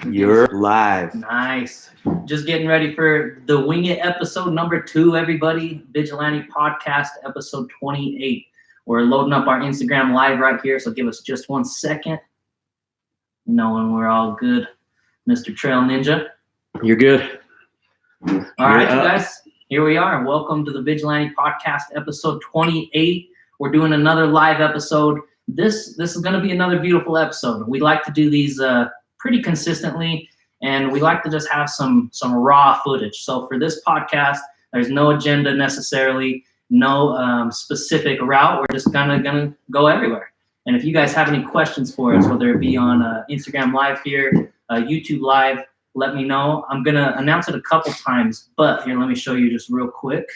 You're live. Nice. Just getting ready for the Wing It episode number 2, everybody. Vigilante podcast episode 28. We're loading up our Instagram live right here, so give us just 1 second. Knowing we're all good. Mr. Trail Ninja. You're good. All right, you guys. Here we are. Welcome to the Vigilante podcast episode 28. We're doing another live episode. This is going to be another beautiful episode. We like to do these pretty consistently, and we like to just have some raw footage. So for this podcast, there's no agenda necessarily, no specific route. We're just gonna go everywhere. And if you guys have any questions for us, whether it be on Instagram Live here, YouTube Live, let me know. I'm gonna announce it a couple times, but here, let me show you just real quick.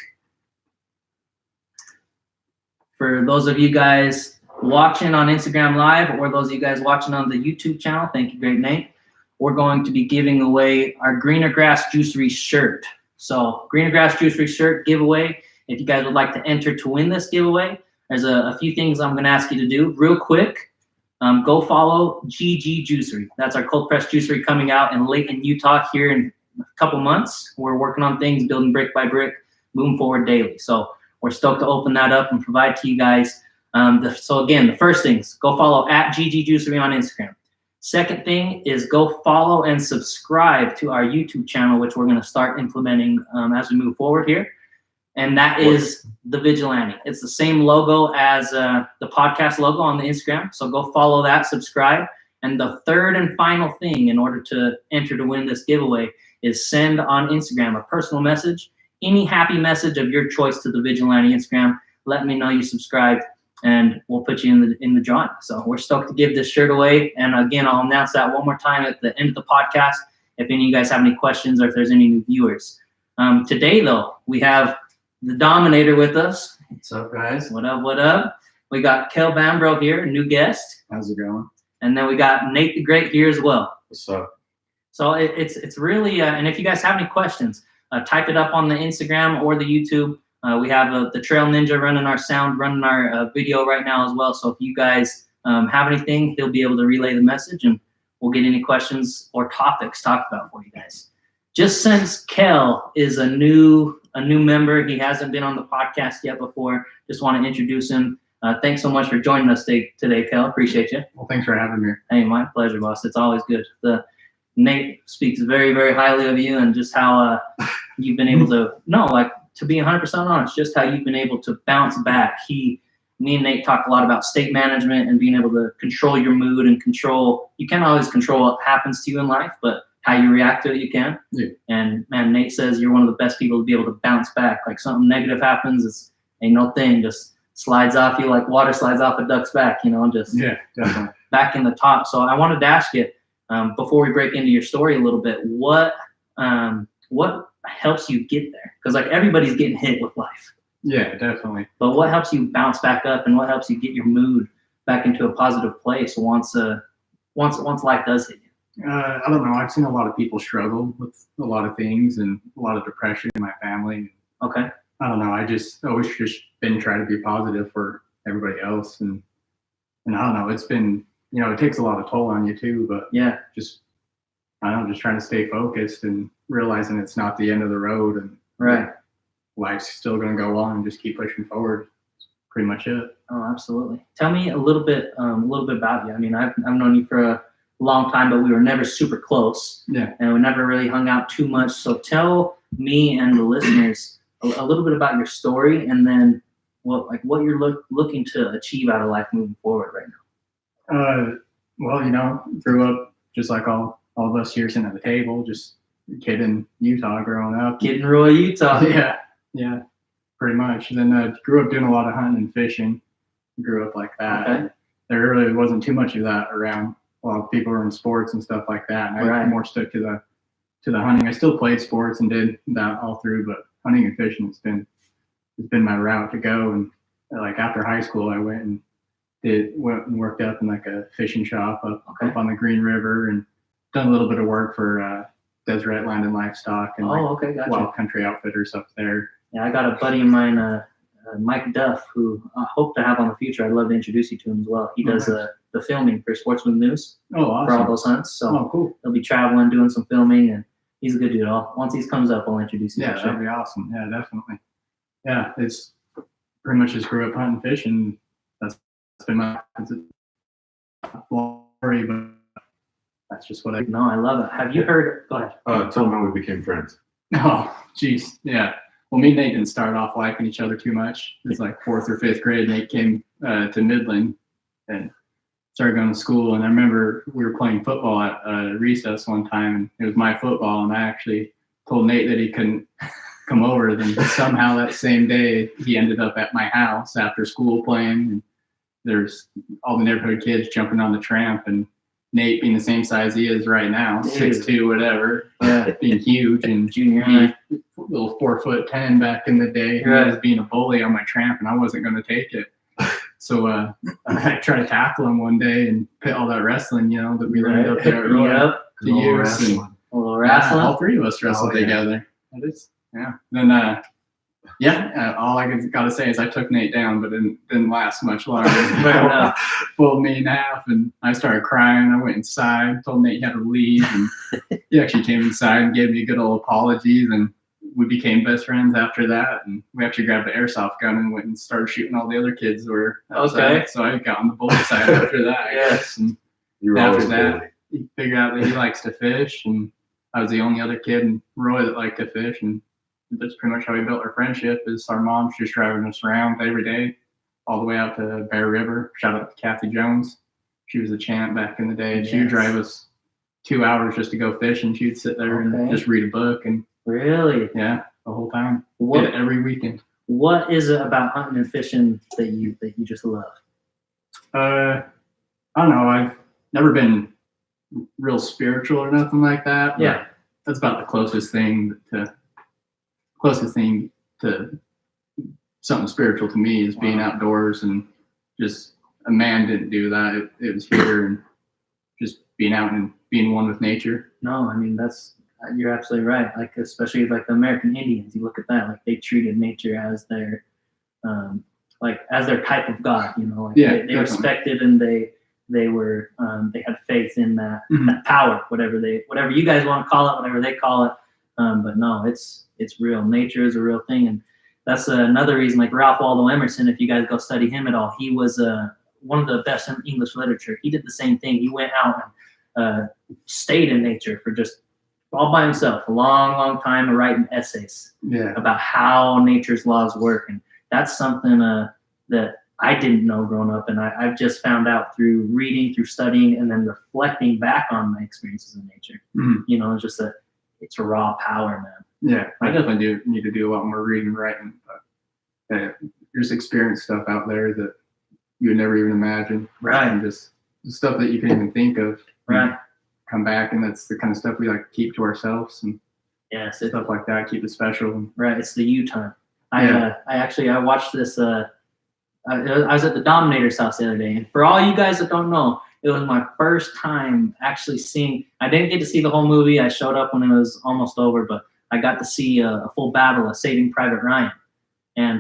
For those of you guys watching on Instagram Live, or those of you guys watching on the YouTube channel, thank you, Great Nate. We're going to be giving away our Greener Grass Juicery shirt. So Greener Grass Juicery shirt giveaway. If you guys would like to enter to win this giveaway, there's a few things I'm going to ask you to do real quick. Go follow GG Juicery. That's our cold press juicery coming out in Layton, Utah here in a couple months. We're working on things, building brick by brick, moving forward daily. So we're stoked to open that up and provide to you guys. So again, the first thing is go follow at GG Juicery on Instagram. Second thing is go follow and subscribe to our YouTube channel, which we're going to start implementing as we move forward here. And that is the Vigilante. It's the same logo as the podcast logo on the Instagram. So go follow that, subscribe. And the third and final thing in order to enter to win this giveaway is send on Instagram a personal message, any happy message of your choice to the Vigilante Instagram. Let me know you subscribed, and we'll put you in the drawing. So we're stoked to give this shirt away. And again, I'll announce that one more time at the end of the podcast if any of you guys have any questions or if there's any new viewers. Today, though, we have the Dominator with us. What's up, guys? What up, what up? We got Kel Bambro here, a new guest. How's it going? And then we got Nate the Great here as well. What's up? So it's really, and if you guys have any questions, type it up on the Instagram or the YouTube. We have the Trail Ninja running our sound, running our video right now as well. So if you guys have anything, he'll be able to relay the message, and we'll get any questions or topics talked about for you guys. Just since Kel is a new member, he hasn't been on the podcast yet before. Just want to introduce him. Thanks so much for joining us today, Kel. Appreciate you. Well, thanks for having me. Hey, my pleasure, boss. It's always good. Nate speaks very, very highly of you and just how you've been able to be 100% honest, just how you've been able to bounce back. Me and Nate talk a lot about state management and being able to control your mood and you can't always control what happens to you in life, but how you react to it, you can. Yeah. And man, Nate says you're one of the best people to be able to bounce back. Like something negative happens, ain't no thing, just slides off you like water slides off a duck's back, just definitely. Back in the top. So I wanted to ask you, before we break into your story a little bit, what helps you get there? Because like everybody's getting hit with life. Yeah, definitely. But what helps you bounce back up, and what helps you get your mood back into a positive place once life does hit you? I don't know. I've seen a lot of people struggle with a lot of things and a lot of depression in my family. Okay. I don't know. I just always just been trying to be positive for everybody else, and I don't know. It's been, it takes a lot of toll on you too. But yeah, just trying to stay focused and realizing it's not the end of the road, and right, life's still going to go on, and just keep pushing forward. That's pretty much it. Oh, absolutely. Tell me a little bit about you. I mean, I've known you for a long time, but we were never super close. Yeah. And we never really hung out too much. So tell me and the listeners a little bit about your story, and then what you're looking to achieve out of life moving forward right now. Well, grew up just like all of us here sitting at the table, just a kid in Utah growing up. Kid in rural Utah. Yeah, pretty much. And then grew up doing a lot of hunting and fishing. Grew up like that. Okay. There really wasn't too much of that around. A lot of people were in sports and stuff like that. And I more stuck to the hunting. I still played sports and did that all through, but hunting and fishing it's been my route to go. And like after high school, I went and worked up in like a fishing shop up on the Green River, and done a little bit of work for Deseret Land and Livestock and gotcha. Wild Country Outfitters up there. Yeah, I got a buddy of mine, Mike Duff, who I hope to have on the future. I'd love to introduce you to him as well. He does the filming for Sportsman News Oh, for all awesome. those hunts. So Oh, cool. he'll be traveling, doing some filming, and he's a good dude. Once he comes up, I'll introduce you. Yeah, that'd be awesome. Yeah, definitely. Yeah, it's pretty much just grew up hunting, fishing. That's been my story, but that's just what I. No, I love it. Have you heard? Go ahead. Tell them how we became friends. Oh, geez, yeah. Well, me and Nate didn't start off liking each other too much. It was like 4th or 5th grade. Nate came to Midland and started going to school. And I remember we were playing football at recess one time, and it was my football. And I actually told Nate that he couldn't come over. Then somehow that same day, he ended up at my house after school playing. And there's all the neighborhood kids jumping on the tramp, and Nate being the same size he is right now, 6'2", whatever, being huge, and Junior high, little 4'10" back in the day. He was being a bully on my tramp, and I wasn't going to take it. So I tried to tackle him one day and put all that wrestling, that we learned up there at Roy to use. And, a little wrestling. All 3 of us wrestled together. That is, yeah. Then all I got to say is I took Nate down, but it didn't last much longer. Pulled me in half, and I started crying. I went inside, told Nate he had to leave, and he actually came inside and gave me a good old apologies, and we became best friends after that. And we actually grabbed the airsoft gun and went and started shooting all the other kids who were outside. Okay. So I got on the bully side after that, I guess. And after that, he figured out that he likes to fish, and I was the only other kid in Roy that liked to fish, and that's pretty much how we built our friendship. Is our mom's just driving us around every day, all the way out to Bear River. Shout out to Kathy Jones. She was a champ back in the day. And she would drive us 2 hours just to go fish, and she'd sit there and just read a book. And really, yeah, the whole time. Every weekend. What is it about hunting and fishing that you just love? I don't know. I've never been real spiritual or nothing like that. Yeah, that's about the closest thing to something spiritual to me is being outdoors, and just a man didn't do that. It was here, and just being out and being one with nature. No, I mean, you're absolutely right. Like, especially like the American Indians, you look at that, like they treated nature as their as their type of God, they respected, and they were they had faith in that, that power, whatever you guys want to call it, whatever they call it. But no, it's real. Nature is a real thing, and that's another reason. Like Ralph Waldo Emerson, if you guys go study him at all, he was one of the best in English literature. He did the same thing. He went out and stayed in nature for just all by himself a long time, and writing essays about how nature's laws work. And that's something that I didn't know growing up, and I've just found out through reading, through studying, and then reflecting back on my experiences in nature. It's just it's a raw power, man. Yeah, I definitely do need to do a lot more reading and writing. But, there's experience stuff out there that you would never even imagine. Right. And just stuff that you can even think of. Right. Come back, and that's the kind of stuff we like to keep to ourselves, and stuff like that, keep it special. Right. It's the you time. I watched this. I was at the Dominator's house the other day, and for all you guys that don't know, it was my first time actually seeing. I didn't get to see the whole movie. I showed up when it was almost over, but I got to see a full battle of Saving Private Ryan. And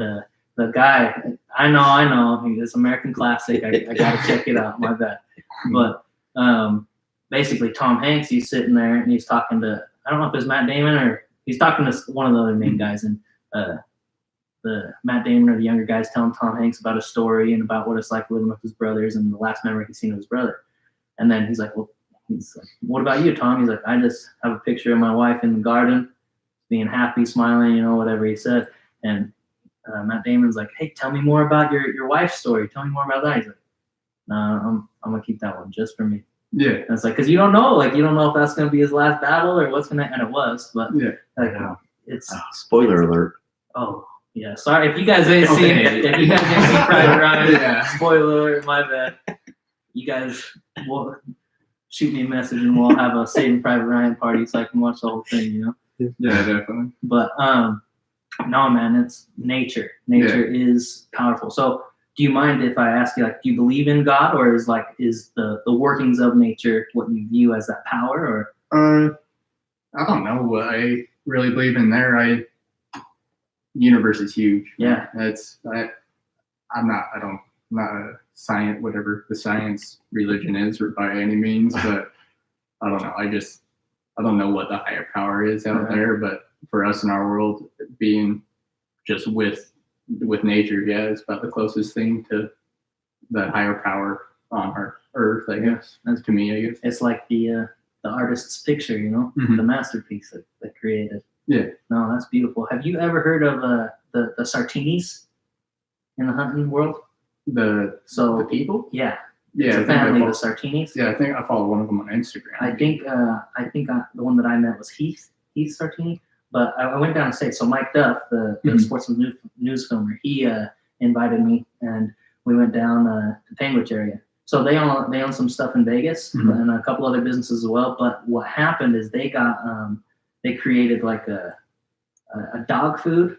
the guy, I know, it's American classic. I got to check it out. My bad. But basically, Tom Hanks, he's sitting there and he's talking to, I don't know if it's Matt Damon or he's talking to one of the other main guys, and the Matt Damon or the younger guy's telling Tom Hanks about a story and about what it's like living with his brothers and the last memory he's seen of his brother. And then he's like, what about you, Tom? He's like, I just have a picture of my wife in the garden, being happy, smiling, whatever he said. And Matt Damon's like, hey, tell me more about your wife's story. Tell me more about that. He's like, no, I'm going to keep that one just for me. Yeah. And it's like, because you don't know if that's going to be his last battle or what's going to, and it was, but it's spoiler alert. Oh, yeah. Sorry if you guys ain't seen it. If you guys ain't seen Private Ryan, spoiler alert, my bad. You guys will shoot me a message and we'll have a Saving Private Ryan party so I can watch the whole thing, Yeah, definitely. But no, man, it's nature. Nature is powerful. So do you mind if I ask you, do you believe in God, or is the workings of nature what you view as that power, or? I don't know what I really believe in there. The universe is huge. Yeah. I don't not a science, whatever the science religion is, or by any means, but I don't know. I don't know what the higher power is out there, but for us in our world, being just with nature, yeah, it's about the closest thing to the higher power on our earth, I guess. That's to me, I guess. It's like the artist's picture, you know, the masterpiece that created. Yeah. No, that's beautiful. Have you ever heard of the Sartinis in the hunting world? The people? Yeah. Yeah, It's a family, the Sartinis. Yeah, I think I follow one of them on Instagram. I think the one that I met was Heath Sartini. But I went downstate. So Mike Duff, the sportsman news filmer, he invited me, and we went down to Panguitch area. So they own some stuff in Vegas and a couple other businesses as well. But what happened is they created like a dog food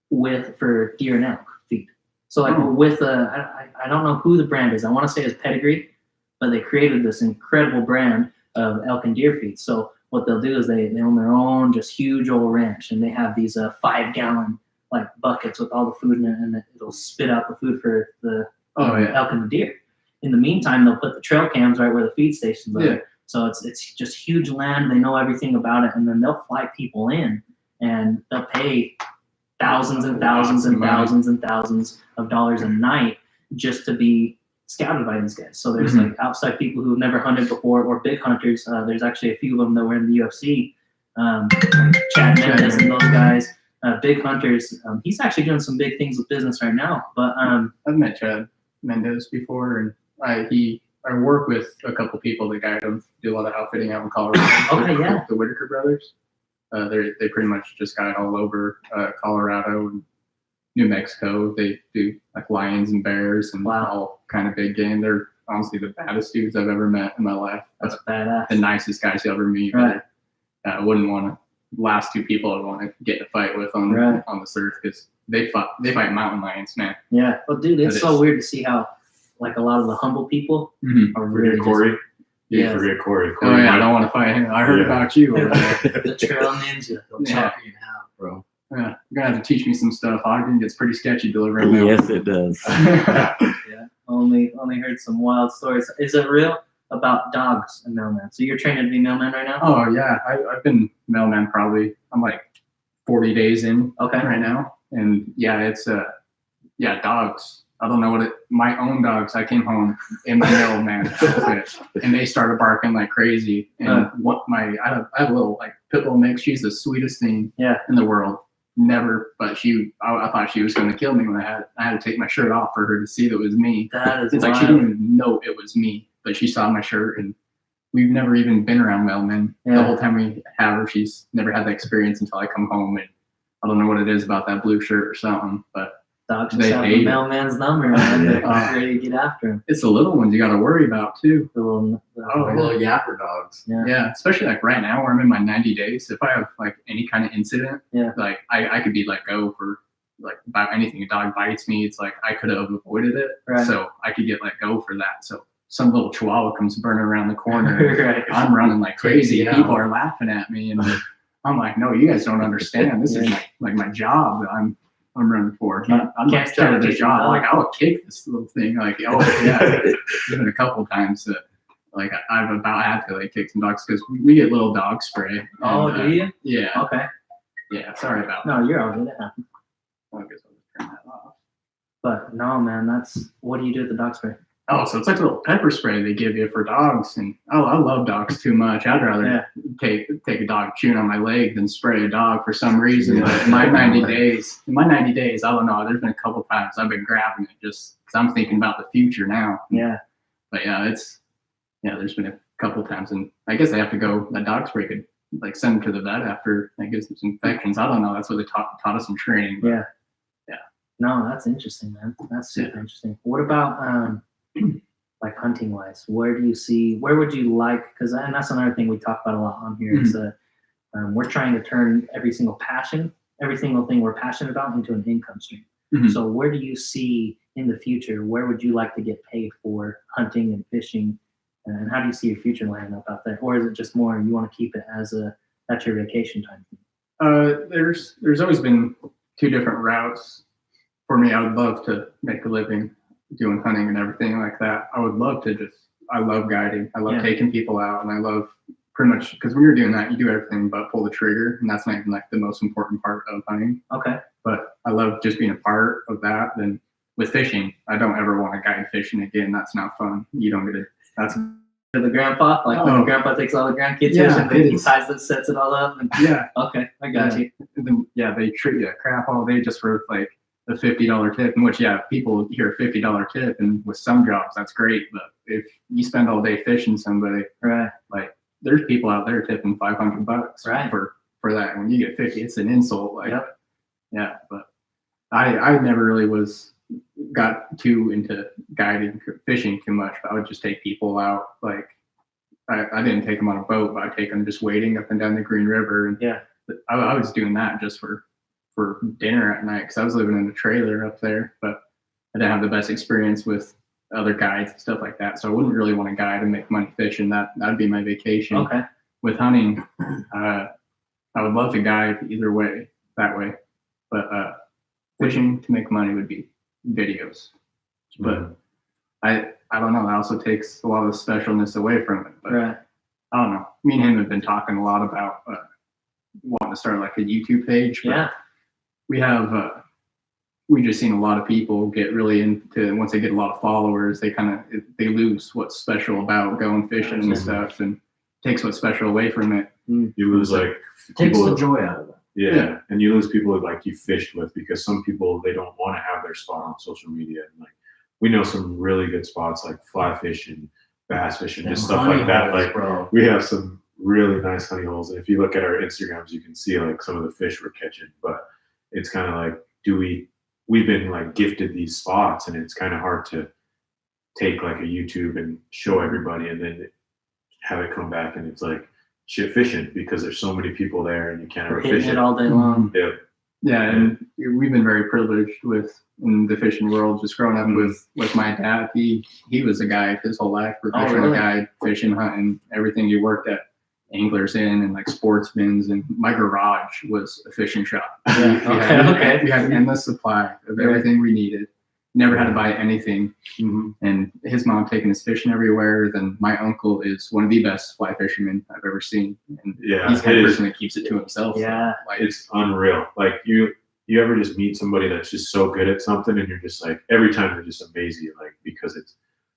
for deer and elk feed. So like I don't know who the brand is. I want to say it's Pedigree, but they created this incredible brand of elk and deer feed. So what they'll do is they own their own just huge old ranch, and they have these 5-gallon like buckets with all the food in it, and it'll spit out the food for the elk and the deer. In the meantime, they'll put the trail cams right where the feed stations are. Yeah. So it's just huge land. They know everything about it, and then they'll fly people in, and they'll pay thousands and thousands and thousands and thousands of dollars a night just to be scouted by these guys. So there's like outside people who've never hunted before, or big hunters. There's actually a few of them that were in the UFC. Chad Mendes and those guys, big hunters. He's actually doing some big things with business right now. But I've met Chad Mendes before, and I work with a couple people that guide him, do a lot of outfitting out in Colorado. Okay, yeah. The Whitaker brothers. They pretty much just guide all over Colorado and New Mexico. They do like lions and bears and all kind of big game. They're honestly the baddest dudes I've ever met in my life. That's badass. The nicest guys you'll ever meet. Right. I wouldn't want to. Last two people I'd want to get in a fight with on the surf, because they fight mountain lions, man. Yeah, well, dude, it's so weird to see how like a lot of the humble people are really Corey. Yeah, forget Corey. Oh yeah, I don't want to fight him. I heard about you. The trail ninja. They'll chop you in half, bro. Yeah, you're gonna have to teach me some stuff. Ogden gets pretty sketchy delivering mail. Yes, it does. Yeah, only heard some wild stories. Is it real about dogs and mailman? So you're training to be mailman right now? Oh yeah, I've been mailman probably. I'm like 40 days in right now, and yeah, it's dogs. I don't know my own dogs. I came home in my mailman outfit, and they started barking like crazy. And I have a little like pit bull mix. She's the sweetest thing in the world. Never, but I thought she was going to kill me when I had to take my shirt off for her to see that it was me. It's like she didn't even know it was me, but she saw my shirt, and we've never even been around mailmen. The whole time we have her, she's never had that experience until I come home, and I don't know what it is about that blue shirt or something, but dogs just have the mailman's number, man. They're ready to get after him. It's the little ones you got to worry about too. The little yapper dogs. Yeah, especially like right now where I'm in my 90 days. If I have like any kind of incident, like I could be let go for like about anything. A dog bites me, it's like I could have avoided it, so I could get let go for that. So some little chihuahua comes burning around the corner, I'm running like crazy. People are laughing at me, and I'm like, no, you guys don't understand. This is like my job that I'm running for. I'm not scared of this job. Like, I will kick this little thing. Like, oh yeah, there's been a couple times that like I've about had to like kick some dogs, because we get little dog spray. And, do you? Yeah. Okay. Yeah. Sorry about that. No, you're all good. It happens. Well, I guess I'll just turn that off. But no, man, what do you do with the dog spray? Oh, so it's like a little pepper spray they give you for dogs, and I love dogs too much. I'd rather take a dog chewing on my leg than spray a dog for some reason. But in my 90 days, I don't know. There's been a couple times I've been grabbing it just because I'm thinking about the future now. Yeah. But there's been a couple times, and I guess they have to go. That dog spray could like send them to the vet after they get some infections. I don't know. That's what they taught us in training. But, yeah. No, that's interesting, man. That's super interesting. What about like hunting wise, where would you like, because and that's another thing we talk about a lot on here, is we're trying to turn every single thing we're passionate about into an income stream. So where do you see in the future, where would you like to get paid for hunting and fishing, and how do you see your future lining up out there? Or is it just more you want to keep it as that's your vacation time thing? There's always been two different routes for me. I would love to make a living doing hunting and everything like that, I would love to I love guiding. I love taking people out, and I love pretty much, because when you're doing that, you do everything but pull the trigger, and that's not even like the most important part of hunting. Okay. But I love just being a part of that. Then with fishing, I don't ever want to guide fishing again. That's not fun. You don't get it. That's The grandpa, like when the grandpa takes all the grandkids fishing, he ties it, sets it all up. And, okay, I got you. And then, they treat you crap all day just for like a $50 tip, in which people hear a $50 tip, and with some jobs that's great, but if you spend all day fishing somebody, like there's people out there tipping $500 for that. When you get 50, it's an insult. Like, but I never really got too into guiding fishing too much, but I would just take people out. Like I didn't take them on a boat, but I'd take them just wading up and down the Green River. And I was doing that just for dinner at night, because I was living in a trailer up there, but I didn't have the best experience with other guides and stuff like that. So I wouldn't really want to guide and make money fishing. That'd be my vacation. Okay. With hunting, I would love to guide either way, that way. But fishing to make money would be videos. But I don't know. That also takes a lot of the specialness away from it. But I don't know. Me and him have been talking a lot about wanting to start like a YouTube page. But we just seen a lot of people get really into, once they get a lot of followers, they lose what's special about going fishing and stuff, and takes what's special away from it. You lose like takes the joy out of it. Yeah, and you lose people like you fished with, because some people, they don't want to have their spot on social media. And like we know some really good spots like fly fishing, bass fishing, just stuff like that. Like we have some really nice honey holes, and if you look at our Instagrams, you can see like some of the fish we're catching. But it's kind of like, we've been like gifted these spots, and it's kind of hard to take like a YouTube and show everybody and then have it come back and it's like shit fishing, because there's so many people there and you can't ever fish it all day long. And we've been very privileged in the fishing world, just growing up with my dad. He was a guide his whole life, professional guide, fishing, hunting, everything. He worked at Anglers Inn and like sportsmen's, and my garage was a fishing shop. We had an endless supply of everything we needed. Never had to buy anything. And his mom taking us fishing everywhere. Then my uncle is one of the best fly fishermen I've ever seen. And he's the kind of person that keeps it to himself. Like, it's unreal. Like you ever just meet somebody that's just so good at something, and you're just like, every time you're just amazed, like, because it's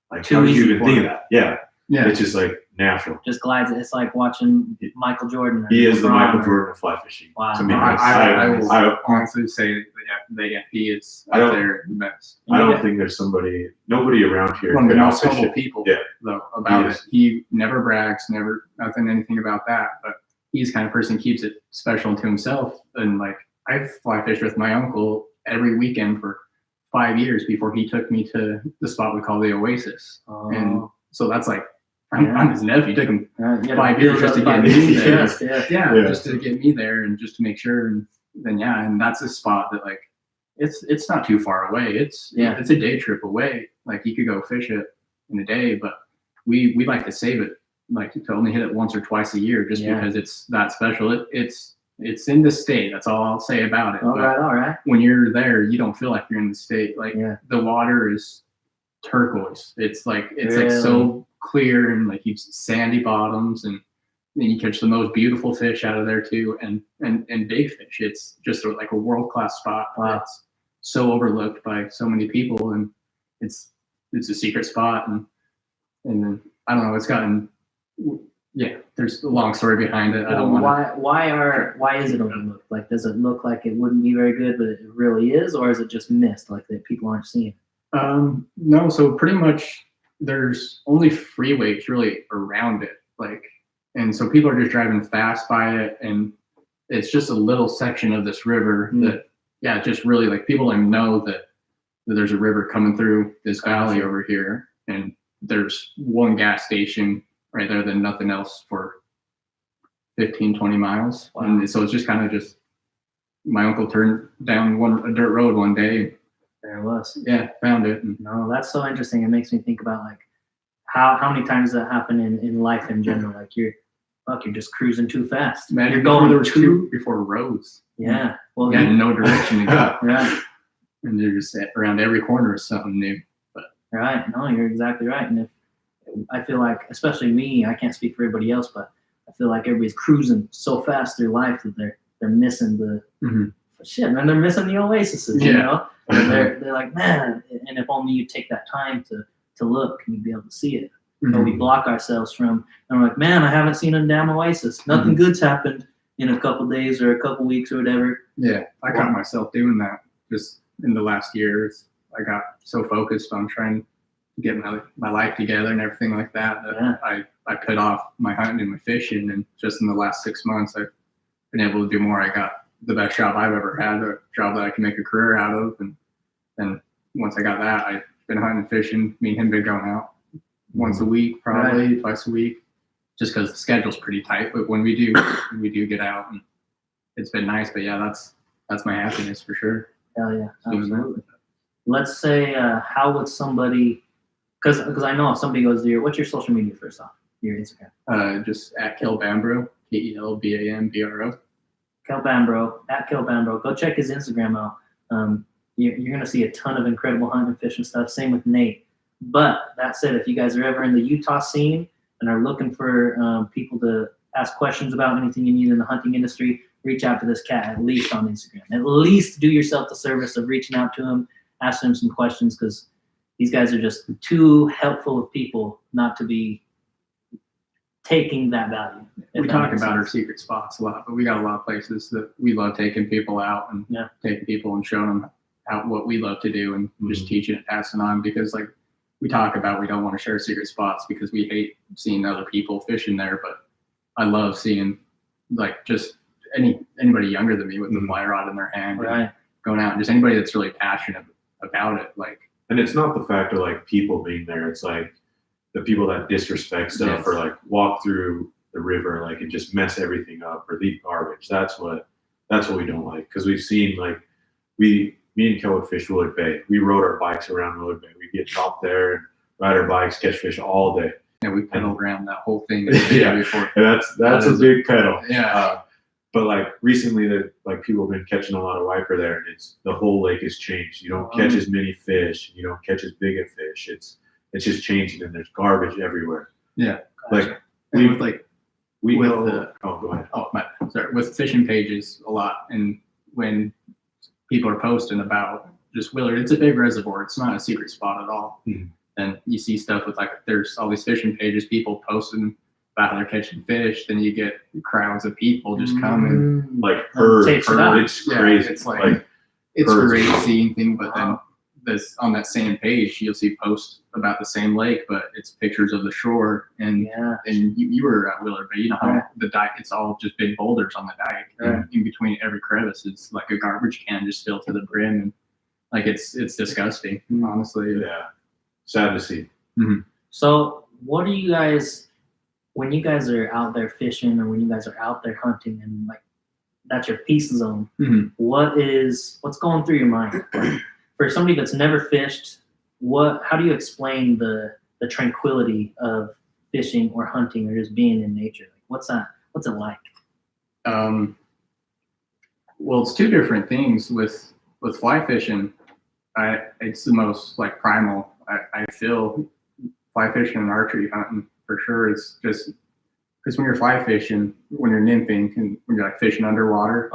like, how did you even think of that? It's just like natural. Just glides. It's like watching Michael Jordan. He is the Michael Jordan of fly fishing. Wow. To me, I will honestly say that he is out there the best. I don't think there's nobody around here. One of the most humble people though about it. He never brags, anything about that. But he's the kind of person who keeps it special to himself. And like, I fly fished with my uncle every weekend for 5 years before he took me to the spot we call the Oasis. And so that's like, I'm his nephew. It took him 5 years just to get me there. Just to get me there and just to make sure. And then and that's a spot that like it's not too far away. It's a day trip away. Like you could go fish it in a day, but we like to save it, like to only hit it once or twice a year, just because it's that special. It's in the state. That's all I'll say about it. All right. When you're there, you don't feel like you're in the state. Like the water is turquoise. It's like so clear, and like you sandy bottoms, and then you catch the most beautiful fish out of there too, and big fish. It's just like a world-class spot. It's so overlooked by so many people, and it's a secret spot, and then I don't know, it's gotten there's a long story behind it. I don't want why is it overlooked? Like, does it look like it wouldn't be very good, but it really is, or is it just missed, like that people aren't seeing? No, so pretty much there's only freeways really around it, like, and so people are just driving fast by it, and it's just a little section of this river that just really, like, people don't know that there's a river coming through this valley over here, and there's one gas station right there, then nothing else for 15-20 miles. And so it's just kind of just, my uncle turned down a dirt road one day. There it was. Found it. No, that's so interesting. It makes me think about like how many times that happen in life in general. Like you're just cruising too fast. Man, you're going before roads. Well, you had no direction to go. Right. And you're just around every corner is something new. But Right. No, you're exactly right. And if I feel like, especially me, I can't speak for everybody else, but I feel like everybody's cruising so fast through life that they're missing the shit, man. They're missing the oases, you know. And they're like, man, and if only you take that time to look and you'd be able to see it. But we block ourselves from, and we're like, man, I haven't seen a damn oasis. Nothing good's happened in a couple days or a couple weeks or whatever. Yeah, I caught myself doing that just in the last years. I got so focused on trying to get my life together and everything like that I put off my hunting and my fishing. And just in the last 6 months, I've been able to do more. I got the best job I've ever had, a job that I can make a career out of. And once I got that, I've been hunting and fishing. Me and him been going out once a week, probably twice a week, just because the schedule's pretty tight. But when we do get out, and it's been nice. But yeah, that's my happiness for sure. Hell yeah, absolutely. Let's say, how would somebody, because I know if somebody goes to what's your social media first off? Your Instagram. Just at Kelbambro, KELBAMBRO. Kelbambro, at Kelbambro. Go check his Instagram out. You're gonna see a ton of incredible hunting and fishing stuff. Same with Nate. But that said, if you guys are ever in the Utah scene and are looking for people to ask questions about anything you need in the hunting industry, reach out to this cat at least on Instagram. At least do yourself the service of reaching out to him, asking him some questions, because these guys are just too helpful of people not to be taking that value. We talk about our secret spots a lot, but we got a lot of places that we love taking people out and taking people and showing them what we love to do and just teaching and passing on, because like we talk about, we don't want to share secret spots because we hate seeing other people fishing there. But I love seeing like just anybody younger than me with the fly rod in their hand, and going out, and just anybody that's really passionate about it. Like, and it's not the fact of like people being there. It's like the people that disrespect stuff or like walk through the river like and just mess everything up or leave garbage. That's what we don't like, because we've seen like me and Kel would fish Willard Bay. We rode our bikes around Willard Bay. We'd get dropped there and ride our bikes, catch fish all day. Yeah, we pedaled around that whole thing. Before. And that's a big pedal. Yeah. But like recently, that like people have been catching a lot of wiper there, and the whole lake has changed. You don't catch as many fish. You don't catch as big a fish. It's just changing, and there's garbage everywhere. Yeah. Like with fishing pages a lot, and when people are posting about just Willard, it's a big reservoir. It's not a secret spot at all. And you see stuff with like, there's all these fishing pages, people posting about how they're catching fish. Then you get crowds of people just coming, like herds. It's crazy. It's like it's a great seeing thing. But then on that same page, you'll see posts about the same lake, but it's pictures of the shore. And you were at Willard, but you know how the dike, it's all just big boulders on the dike. And in between every crevice, it's like a garbage can just filled to the brim, and like it's disgusting, honestly. Yeah, sad to see. So, what do you guys, when you guys are out there fishing, or when you guys are out there hunting, and like that's your peace zone? What's going through your mind? Like, for somebody that's never fished, how do you explain the tranquility of fishing or hunting or just being in nature? Like, what's it like? Well, it's two different things. With fly fishing, it's the most like primal. I feel fly fishing and archery hunting for sure. It's just because when you're fly fishing, when you're nymphing, and when you're like fishing underwater,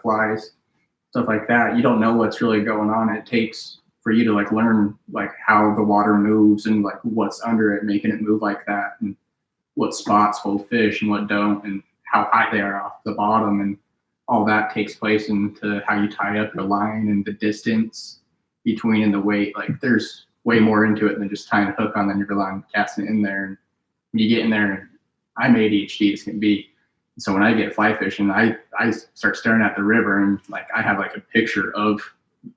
flies, stuff like that, you don't know what's really going on. It takes for you to like learn like how the water moves and like what's under it, making it move like that, and what spots hold fish and what don't, and how high they are off the bottom, and all that takes place into how you tie up your line and the distance between and the weight. Like there's way more into it than just tying a hook on, then you're relying on casting it in there. And when you get in there, and I'm ADHD as can be. So when I get fly fishing, I start staring at the river, and like I have like a picture of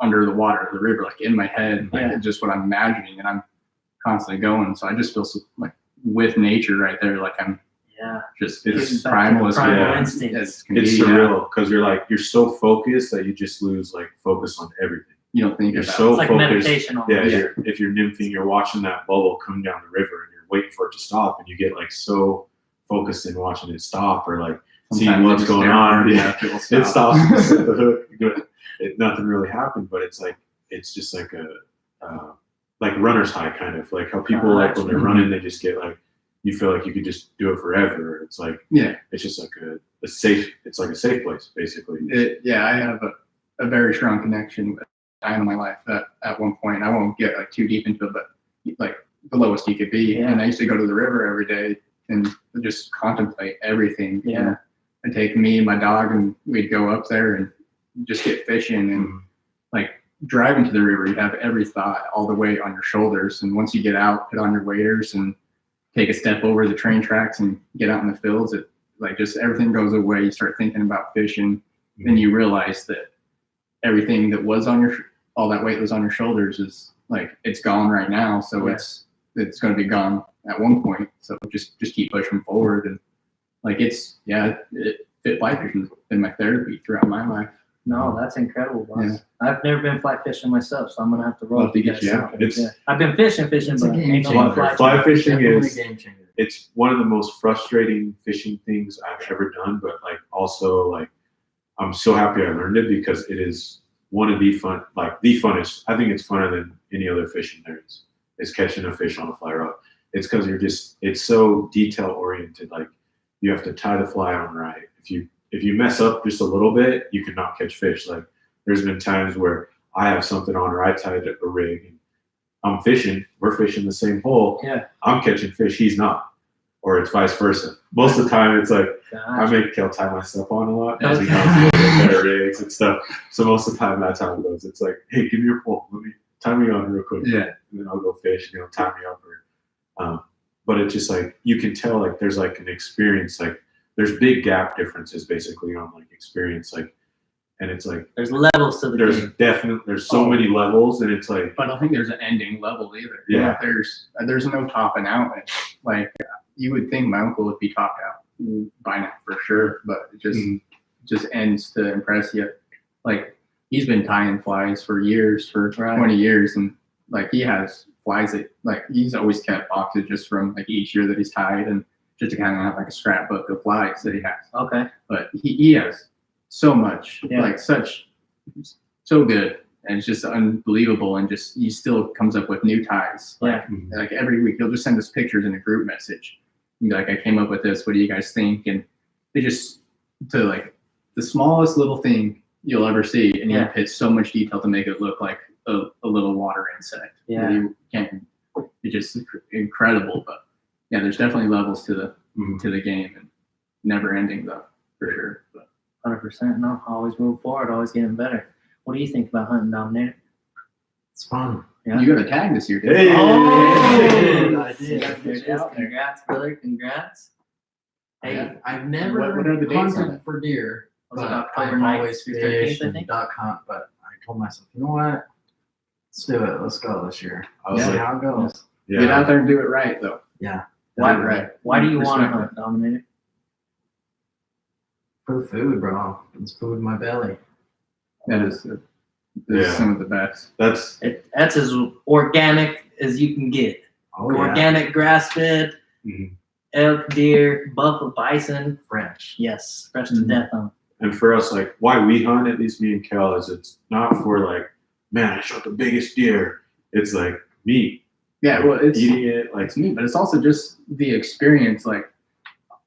under the water of the river, like in my head, like just what I'm imagining, and I'm constantly going. So I just feel so, like with nature right there, like I'm just it's primal as instincts. It's surreal because you're so focused that you just lose like focus on everything. You don't think you're about so it's like focused. Meditation almost. If you're nymphing, you're watching that bubble come down the river, and you're waiting for it to stop, and you get like so focused in watching it stop, or like seeing what's going on. It stops. The hook. Nothing really happened, but it's just like like runner's high, kind of like how people like when they're running, they just get like, you feel like you could just do it forever. It's like, it's just like a safe, it's like a safe place basically. I have a very strong connection with time in my life at one point. I won't get like too deep into it, but like the lowest you could be. And I used to go to the river every day and just contemplate everything. And take me and my dog, and we'd go up there and just get fishing. And like driving to the river, you have every thought all the way on your shoulders. And once you get out, put on your waders and take a step over the train tracks and get out in the fields, it like just everything goes away. You start thinking about fishing. Then you realize that everything that was on all that weight was on your shoulders is like, it's gone right now. So it's going to be gone at one point. So just keep pushing forward. And like, fit fly fishing has been my therapy throughout my life. No, that's incredible, boss. I've never been fly fishing myself, so I'm gonna have to roll to get you out. I've been fishing, but ain't no fly fishing is it's one of the most frustrating fishing things I've ever done, but like also like I'm so happy I learned it because it is one of the funnest. I think it's funner than any other fishing there is catching a fish on a fly rod. It's because it's so detail oriented. Like you have to tie the fly on right. If you mess up just a little bit, you cannot catch fish. Like there's been times where I have something on or I tied a rig and I'm fishing, we're fishing the same hole. I'm catching fish, he's not. Or it's vice versa. Most of the time it's like I make Kel tie my stuff on a lot because he knows better rigs and stuff. So most of the time that's how it goes. It's like, hey, give me your pole. Let me tie me on real quick. And then I'll go fish and he'll tie me up. But it's just like you can tell like there's like an experience, like there's big gap differences basically on like experience, like, and it's like there's levels to the game. There's so many levels, and it's like, but I don't think there's an ending level either. There's no topping out. Like you would think my uncle would be topped out by now for sure, but it just ends to impress you. Like he's been tying flies for years, for 20 years, and like he has flies that like he's always kept boxes just from like each year that he's tied, and just to kind of have like a scrapbook of flies that he has. Okay. But he has so much, like so good, and it's just unbelievable. And just he still comes up with new ties. Like every week he'll just send us pictures in a group message. And be like, I came up with this. What do you guys think? And they just to like the smallest little thing you'll ever see, and he puts so much detail to make it look like a little water insect. You can't. It's just incredible, but. Yeah, there's definitely levels to the game, and never ending though, for sure. But 100%. No, always move forward, always getting better. What do you think about hunting, Dominator? It's fun. Yeah. You got a tag this year, didn't you? I did. Congrats, brother. Congrats. Hey, I've never hunted for deer, but I've always fished and duck hunt. But I told myself, you know what? Let's do it. Let's go this year. I'll see how it goes. Get out there and do it right, though. Why do you want to hunt, Dominator? For the food, bro. It's food in my belly. That is some of the best. That's as organic as you can get. Organic, grass-fed, elk, deer, buffalo, bison. Fresh. Yes, fresh to death. And for us, like why we hunt, at least me and Kel, is it's not for like, man, I shot the biggest deer. It's like meat. Yeah, well, it's eating it like it's meat, but it's also just the experience. Like,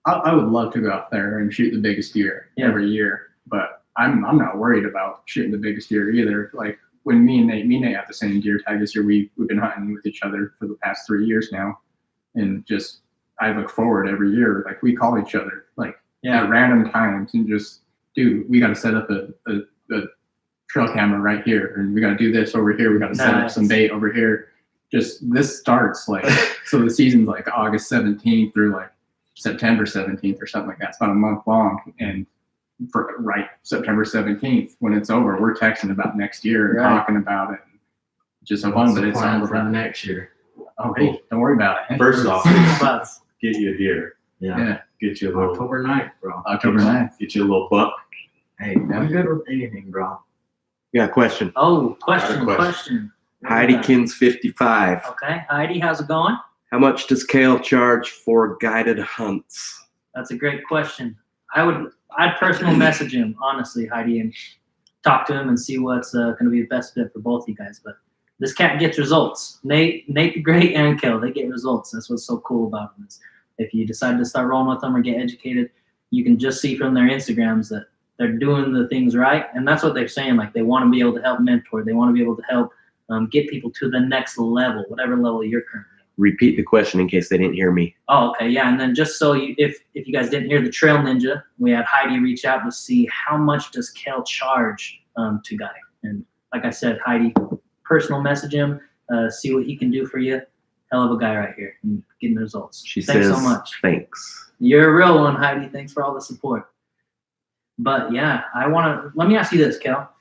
I would love to go out there and shoot the biggest deer every year, but I'm not worried about shooting the biggest deer either. Like when me and Nate have the same deer tag this year, we've been hunting with each other for the past 3 years now, and just I look forward every year. Like we call each other like at random times and just, dude, we got to set up a trail camera right here, and we got to do this over here. We got to set up some bait over here. Just this starts like so the season's like August 17th through like September 17th or something like that. It's about a month long, and for September 17th when it's over, we're texting about next year and talking about it. Just so fun, but it's all for next year. Oh, hey, don't worry about it. First off, get you a deer. Yeah. Get you a little October 9th, bro. October 9th. Get you a little buck. Hey, I'm good with anything, bro. You got a question? Oh, question. Heidekins 55. Okay, Heidi, how's it going? How much does Kale charge for guided hunts? That's a great question. I'd personal message him, honestly, Heidi, and talk to him and see what's going to be the best fit for both of you guys. But this cat gets results. Nate the Great and Kel, they get results. That's what's so cool about them. Is if you decide to start rolling with them or get educated, you can just see from their Instagrams that they're doing the things right. And that's what they're saying. Like they want to be able to help mentor. They want to be able to help get people to the next level, whatever level you're currently. Repeat the question in case they didn't hear me. Oh, okay, yeah. And then just so if you guys didn't hear the Trail Ninja, we had Heidi reach out to see how much does Kel charge to Guy. And like I said, Heidi, personal message him, see what he can do for you. Hell of a guy right here and getting results. Thanks so much. Thanks. You're a real one, Heidi. Thanks for all the support. But yeah, let me ask you this, Kel.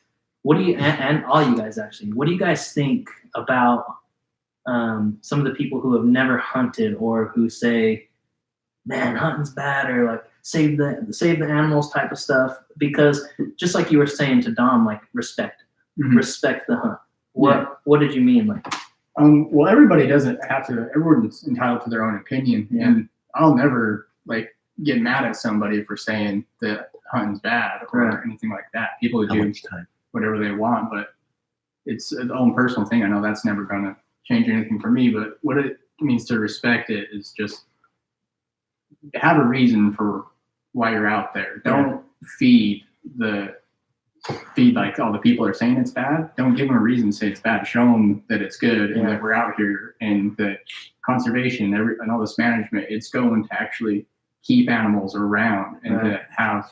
What do you, and all you guys actually, what do you guys think about some of the people who have never hunted or who say, man, hunting's bad, or like save the animals type of stuff? Because just like you were saying to Dom, like respect the hunt. What did you mean? Like, well, everybody doesn't have to. Everyone's entitled to their own opinion, and I'll never like get mad at somebody for saying that hunting's bad or anything like that. People do whatever they want, but it's their own personal thing. I know that's never gonna change anything for me, but what it means to respect it is just have a reason for why you're out there. Don't feed like all the people are saying it's bad. Don't give them a reason to say it's bad. Show them that it's good and that we're out here, and that conservation and all this management, it's going to actually keep animals around and to have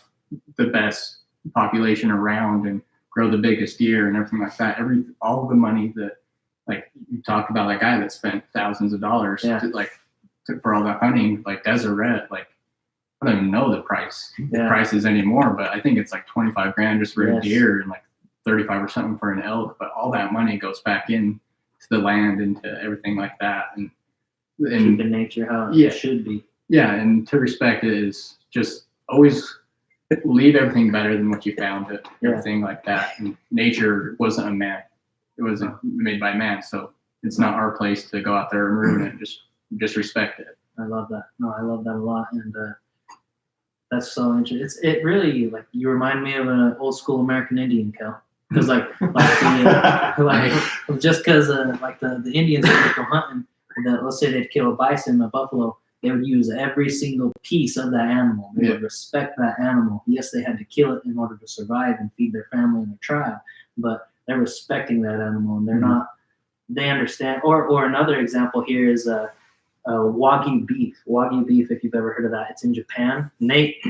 the best population around and grow the biggest deer and everything like that. All the money that, like you talked about, that guy that spent thousands of dollars for all that hunting, like Deseret, like I don't even know the prices anymore, but I think it's like 25 grand just for a deer and like 35 or something for an elk. But all that money goes back in to the land and to everything like that, and keeping nature how it should be. Yeah, and to respect it is just always leave everything better than what you found it. Everything like that. And nature wasn't a man. It wasn't made by man, so it's not our place to go out there and ruin it. Just respect it. I love that. No, I love that a lot, and that's so interesting. It really, like, you remind me of an old school American Indian, Kel. Because just because like the Indians would go hunting, let's say they'd kill a bison, a buffalo, they would use every single piece of that animal. They would respect that animal. Yes, they had to kill it in order to survive and feed their family and their tribe, but they're respecting that animal, and they're not. They understand. Or another example here is Wagyu beef. Wagyu beef, if you've ever heard of that, it's in Japan. Nate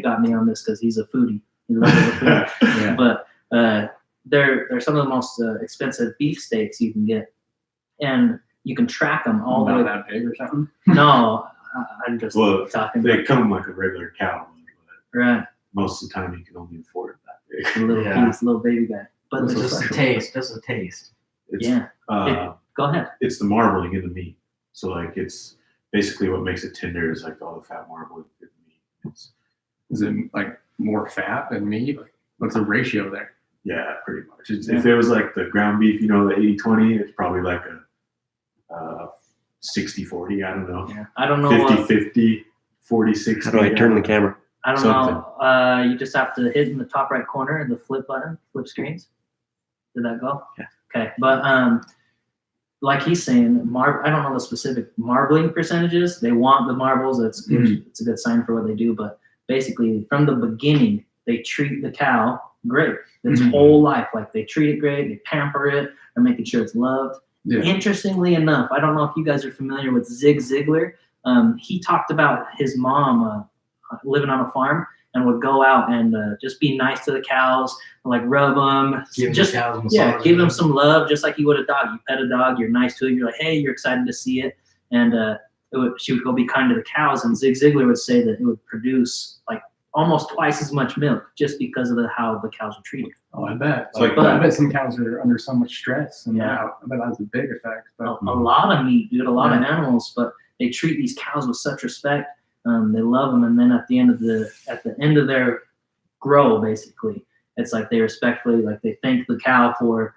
got me on this because he's a foodie. He loves the food. But they're some of the most expensive beef steaks you can get, and you can track them all the way. That big or something? No, I'm just talking. They come like a regular cow, right? Most of the time, you can only afford that big. A little piece, little baby guy. But it's just a taste. Just a taste. It's, go ahead. It's the marbling in the meat. So like it's basically what makes it tender is like all the fat marbling in the meat. Is it like more fat than meat? Like, what's the ratio there? Yeah, pretty much. If it was like the ground beef, the 80-20, it's probably like a 60-40. I don't know. Yeah. I don't know. 50-50, 40-60. How do I turn the camera? I don't know. You just have to hit in the top right corner the flip button, flip screens. Did that go? Yeah. Okay, but like he's saying, I don't know the specific marbling percentages. They want the marbles. That's good. It's a good sign for what they do. But basically, from the beginning, they treat the cow great. Its whole life, like they treat it great. They pamper it. They're making sure it's loved. Yeah. Interestingly enough, I don't know if you guys are familiar with Zig Ziglar. He talked about his mom living on a farm and would go out and just be nice to the cows, like rub them, give them some love, just like you would a dog. You pet a dog, you're nice to it, you're like, hey, you're excited to see it, and she would go be kind to the cows. And Zig Ziglar would say that it would produce like almost twice as much milk just because of how the cows are treated. Oh, I bet. I bet some cows are under so much stress, and I bet that's a big effect. But a lot of meat, dude, a lot of animals, but they treat these cows with such respect. They love them, and then at the end of their grow, basically, it's like they respectfully, like they thank the cow for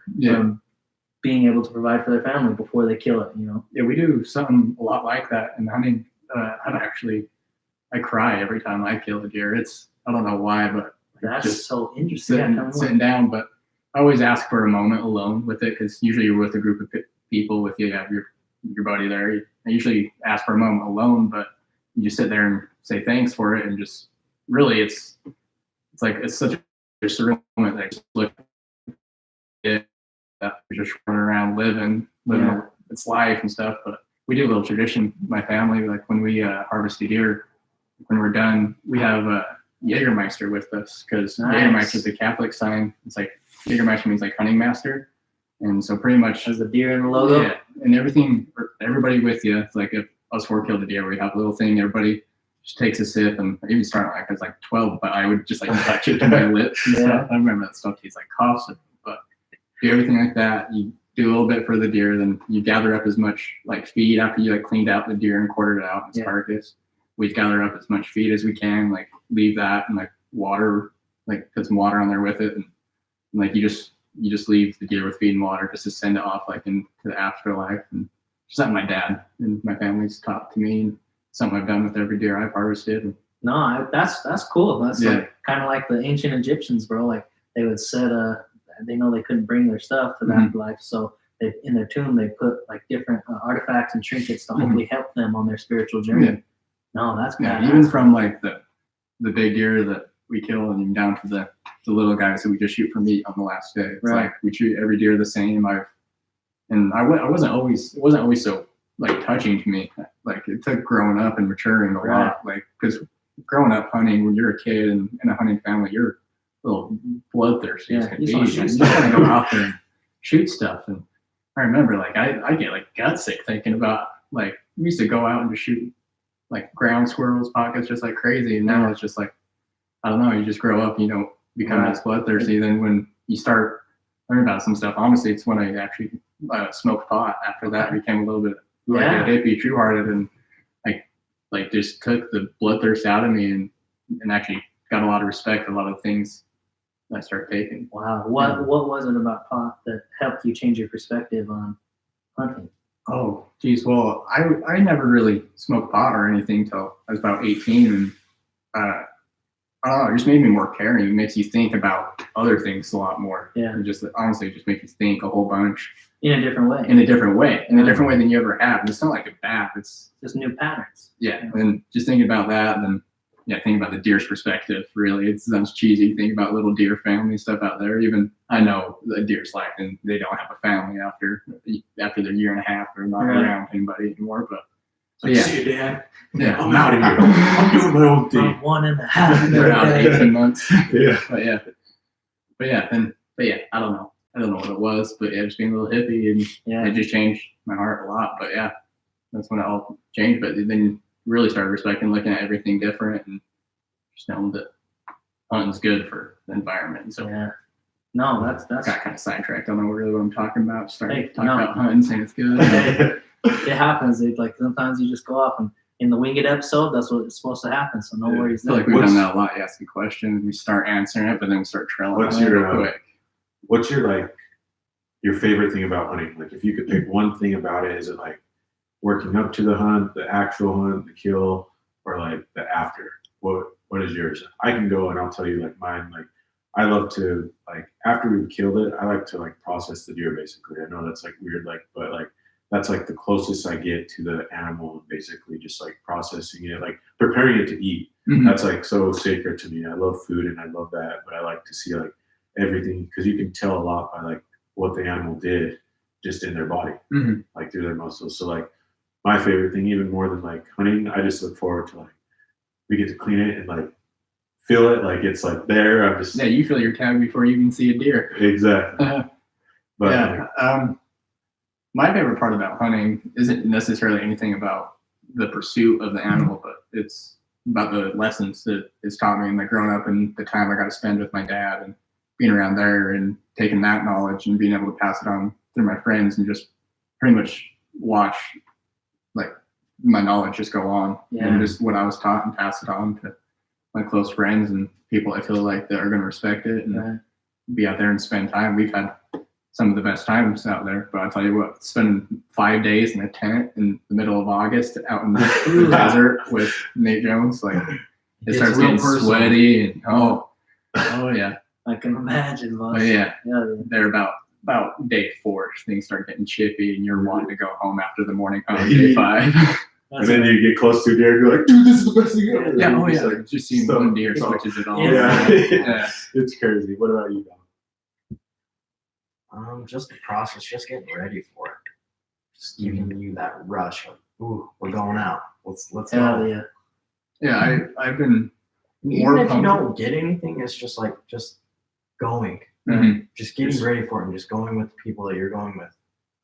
being able to provide for their family before they kill it. Yeah, we do something a lot like that in hunting. I cry every time I kill a deer. I don't know why, but that's just so interesting. Sitting down, but I always ask for a moment alone with it because usually you're with a group of people with you have your buddy there. I usually ask for a moment alone, but you just sit there and say thanks for it, and just really it's like it's such a surreal moment that I just look at it, just running around living its life and stuff. But we do a little tradition, my family, like when we harvest a deer, when we're done, we have Jägermeister with us because Jägermeister is the Catholic sign. It's like Jägermeister means like hunting master, and so pretty much There's a deer in the logo. Yeah, and everybody with you. It's like if us four killed a deer, we have a little thing. Everybody just takes a sip, and even starting like I was like 12, but I would just like touch it to my lips and stuff. I remember that stuff tastes like coughs, but do everything like that. You do a little bit for the deer, then you gather up as much like feed after you like cleaned out the deer and quartered it out in its carcass. We gather up as much feed as we can, like leave that and like water, like put some water on there with it, and like you just leave the deer with feed and water just to send it off like into the afterlife. And something my dad and my family's taught to me, and something I've done with every deer I've harvested. And no, that's cool. That's like kind of like the ancient Egyptians, bro. Like they would set they know they couldn't bring their stuff to that life, so they in their tomb they put like different artifacts and trinkets to hopefully help them on their spiritual journey. Yeah. No, that's even from like the big deer that we kill, and even down to the little guys that we just shoot for meat on the last day. It's like we treat every deer the same. It wasn't always so like touching to me. Like it took growing up and maturing a lot. Like because growing up hunting, when you're a kid and in a hunting family, you're a little bloodthirsty. Yeah, you just want to go out there and shoot stuff. And I remember like I get like gut sick thinking about like we used to go out and just shoot like ground squirrels, pockets, just like crazy. And now it's just like, I don't know, you just grow up, you don't become as bloodthirsty. Then when you start learning about some stuff, honestly, it's when I actually smoked pot. After that, I became a little bit like a hippie, true-hearted, and like just took the bloodthirst out of me, and actually got a lot of respect for a lot of things that I started taking. Wow. What was it about pot that helped you change your perspective on hunting? Oh, geez. Well, I never really smoked pot or anything till I was about 18, and I don't know, it just made me more caring. It makes you think about other things a lot more. Yeah. And just honestly, it just makes you think a whole bunch. In a different way. In a different way than you ever have. And it's not like a bath. It's just new patterns. Yeah. And just thinking about that, and then thinking about the deer's perspective. Really, it sounds cheesy. Think about little deer family stuff out there. Even I know the deer's life, and they don't have a family after their year and a half. They're not around anybody anymore. But see you, Dad. Yeah, I'm out of here. I'm doing my own thing. 1.5. Out 18 months. Yeah. But yeah, I don't know. I don't know what it was, but just being a little hippie, and it just changed my heart a lot. But that's when it all changed. But then really started respecting, looking at everything different, and just knowing that hunting's good for the environment. And so no, that's got kind of sidetracked. I don't know really what I'm talking about. Started talking about hunting, saying it's good. It happens. Like sometimes you just go off, and in the Winged episode, that's what it's supposed to happen. So no worries. I feel like we've done that a lot. You ask a question, we start answering it, but then we start trailing. What's your favorite thing about hunting? Like if you could pick one thing about it, is it like working up to the hunt, the actual hunt, the kill, or like the after? What is yours? I can go and I'll tell you like mine. Like I love to like after we've killed it, I like to like process the deer basically. I know that's like weird, like but like that's like the closest I get to the animal, and basically just like processing it, like preparing it to eat. Mm-hmm. That's like so sacred to me. I love food and I love that, but I like to see like everything, because you can tell a lot by like what the animal did just in their body, like through their muscles. So like my favorite thing, even more than like hunting, I just look forward to like we get to clean it and like feel it, like it's like there. I'm just you feel your tag before you even see a deer. Exactly. But my favorite part about hunting isn't necessarily anything about the pursuit of the animal, but it's about the lessons that it's taught me, and like growing up and the time I got to spend with my dad and being around there and taking that knowledge and being able to pass it on through my friends, and just pretty much watch like my knowledge just go on, and just what I was taught, and pass it on to my close friends and people I feel like that are going to respect it, and be out there and spend time. We've had some of the best times out there, but I'll tell you what, spending 5 days in a tent in the middle of August out in the desert with Nate Jones, like it starts getting sweaty, and oh yeah. I can imagine, boss. But yeah, Yeah. they're about day 4, things start getting chippy, and you're wanting to go home after the morning hunt on day 5. And then you get close to a deer and you're like, dude, this is the best thing ever. Yeah, And you're just just seeing one deer switches it all. Yeah. Yeah. It's crazy. What about you, Dom? Just the process, just getting ready for it. Just giving you that rush of, ooh, we're going out. Let's Hell go. yeah. Yeah, I've been Even more if you pumped. don't get anything, it's just like just going, Mhm. just getting ready for it, and just going with the people that you're going with.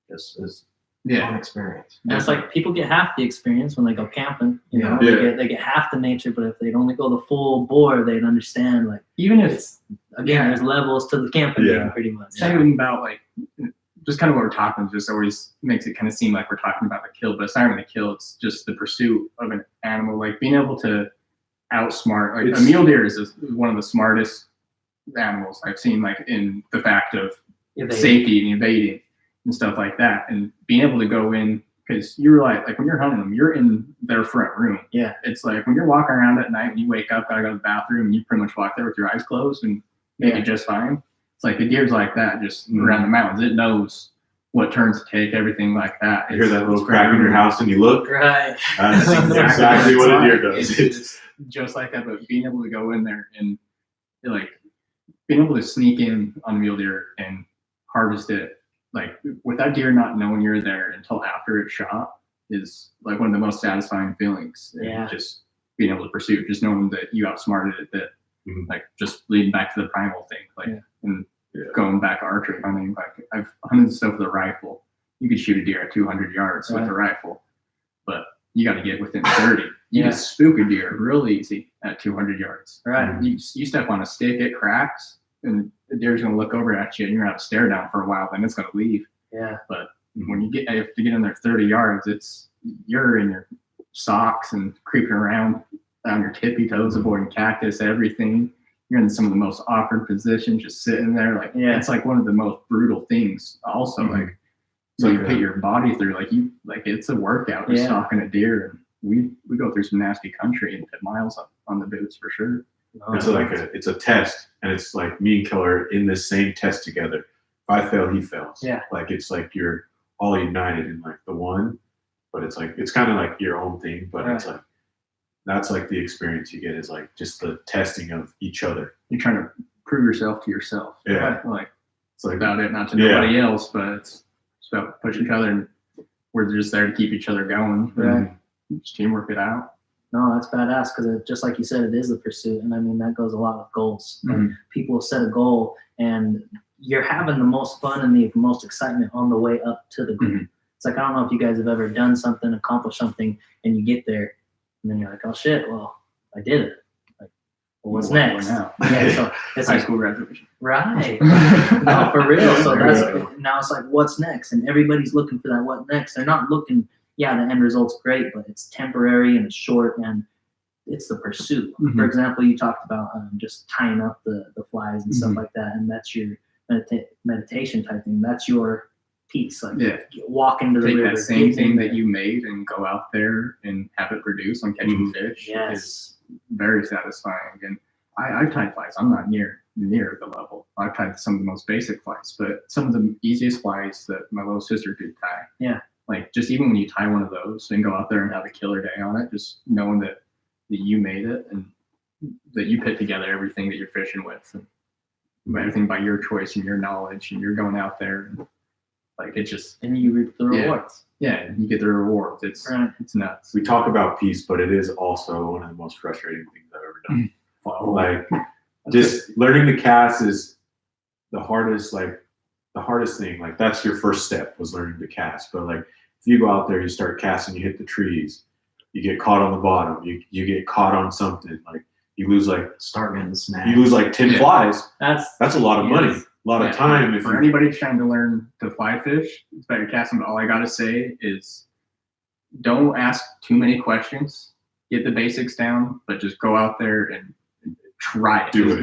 Just is Yeah, fun experience. And it's like people get half the experience when they go camping. You know, Yeah. they get half the nature, but if they'd only go the full bore, they'd understand. Like even if it's again, there's levels to the camping Yeah. game, pretty much. saying about like just kind of what we're talking just always makes it kind of seem like we're talking about the kill, but it's not even the kill, it's just the pursuit of an animal, like being able to outsmart, like a mule deer is one of the smartest animals I've seen, like in the fact of safety and evading and stuff like that, and being able to go in, because you're like when you're hunting them, you're in their front room. Yeah. It's like when you're walking around at night and you wake up, gotta go to the bathroom, and you pretty much walk there with your eyes closed and make it just fine. It's like the deer's like that, just around the mountains. It knows what turns to take, everything like that. You hear that little crack in your house and you look? Right. That's exactly what a deer does. It's just like that, but being able to go in there and like being able to sneak in on a mule deer and harvest it, like with that deer not knowing you're there until after it's shot, is like one of the most satisfying feelings. Yeah. And just being able to pursue, just knowing that you outsmarted it, that like just leading back to the primal thing, like and going back archery hunting. Like I've hunted stuff with a rifle. You could shoot a deer at 200 yards with a rifle, but you got to get within 30. You can spook a deer real easy at 200 yards. Right. You step on a stick, it cracks, and the deer's gonna look over at you, and you're gonna have to stare down for a while. Then it's gonna leave. Yeah. But when you have to get in there 30 yards, you're in your socks and creeping around on your tippy toes, avoiding cactus, everything. You're in some of the most awkward positions, just sitting there. Like it's like one of the most brutal things. Also, like so you put your body through, like it's a workout just stalking a deer. And we go through some nasty country and put miles up on the boots for sure. It's a test, and it's like me and Killer in this same test together. If I fail, he fails. Yeah. Like it's like you're all united in like the one, but it's like it's kind of like your own thing, but it's like that's like the experience you get is like just the testing of each other. You're trying to prove yourself to yourself. Yeah. Like it's like about it, not to nobody else, but it's about pushing each other, and we're just there to keep each other going. Right. Just teamwork it out. No, that's badass because just like you said, it is a pursuit. And I mean, that goes a lot with goals. Like, people set a goal and you're having the most fun and the most excitement on the way up to the goal. It's like, I don't know if you guys have ever done something, accomplished something, and you get there and then you're like, oh shit, well, I did it. Like, well, what's next? Now? Yeah, so it's High like, school graduation. right. No, for real. So now it's like, what's next? And everybody's looking for that what next. They're not looking, the end result's great, but it's temporary and it's short and it's the pursuit. For example, you talked about just tying up the flies and stuff like that, and that's your meditation type thing. That's your piece. Like walk into the Take river. that same thing that you made and go out there and have it produce on catching fish. Is very satisfying. And I've tied flies. I'm not near the level. I've tied some of the most basic flies, but some of the easiest flies that my little sister could tie. Yeah. Like just even when you tie one of those and go out there and have a killer day on it, just knowing that you made it and that you put together everything that you're fishing with, and everything by your choice and your knowledge, and you're going out there and like it just and you reap the rewards. Yeah, you get the rewards. It's nuts. We talk about peace, but it is also one of the most frustrating things I've ever done. Like just learning to cast is the hardest thing. Like that's your first step was learning to cast. But like if you go out there, you start casting, you hit the trees, you get caught on the bottom, you get caught on something, like you lose start getting snapped. You lose like 10 flies. That's a lot of money, a lot of time. For anybody trying to learn to fly fish, it's better casting. But all I gotta say is, don't ask too many questions. Get the basics down, but just go out there and try it. You're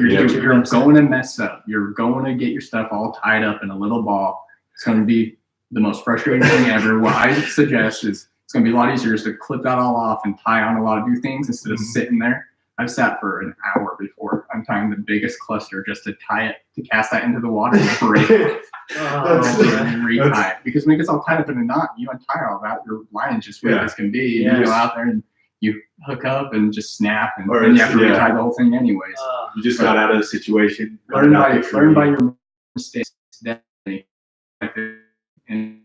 going to mess up. You're going to get your stuff all tied up in a little ball. It's going to be the most frustrating thing ever. What I suggest is it's going to be a lot easier just to clip that all off and tie on a lot of new things instead of sitting there. I've sat for an hour before I'm tying the biggest cluster just to tie it, to cast that into the water and break it. And retie it. Because when it gets all tied up in a knot, you untie all that, your line is just weird as can be. And you go out there and you hook up and just snap, and then you have to retie the whole thing anyways. You just got out of the situation. Learn by your mistakes. Definitely. And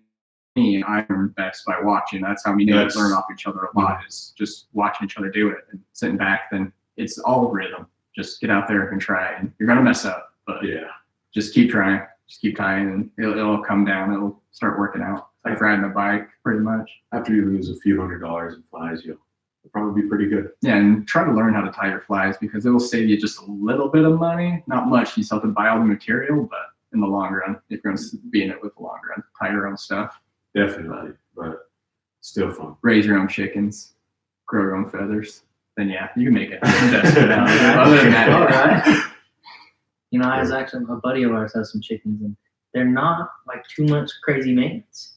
me, I learn best by watching. That's how we learn off each other a lot, is just watching each other do it and sitting back. Then it's all rhythm. Just get out there and try, and you're gonna mess up, but just keep trying, just keep tying, and it'll come down. It'll start working out. It's like riding a bike, pretty much. After you lose a few $100s in flies, you'll probably be pretty good. Yeah, and try to learn how to tie your flies, because it will save you just a little bit of money. Not much. You still have to buy all the material, but in the long run, if you're going to be in it with the long run, tie your own stuff. Definitely, but still fun. Raise your own chickens, grow your own feathers. Then you can make it. Other than that, all right. You know, I was actually, a buddy of ours has some chickens, and they're not like too much crazy maintenance.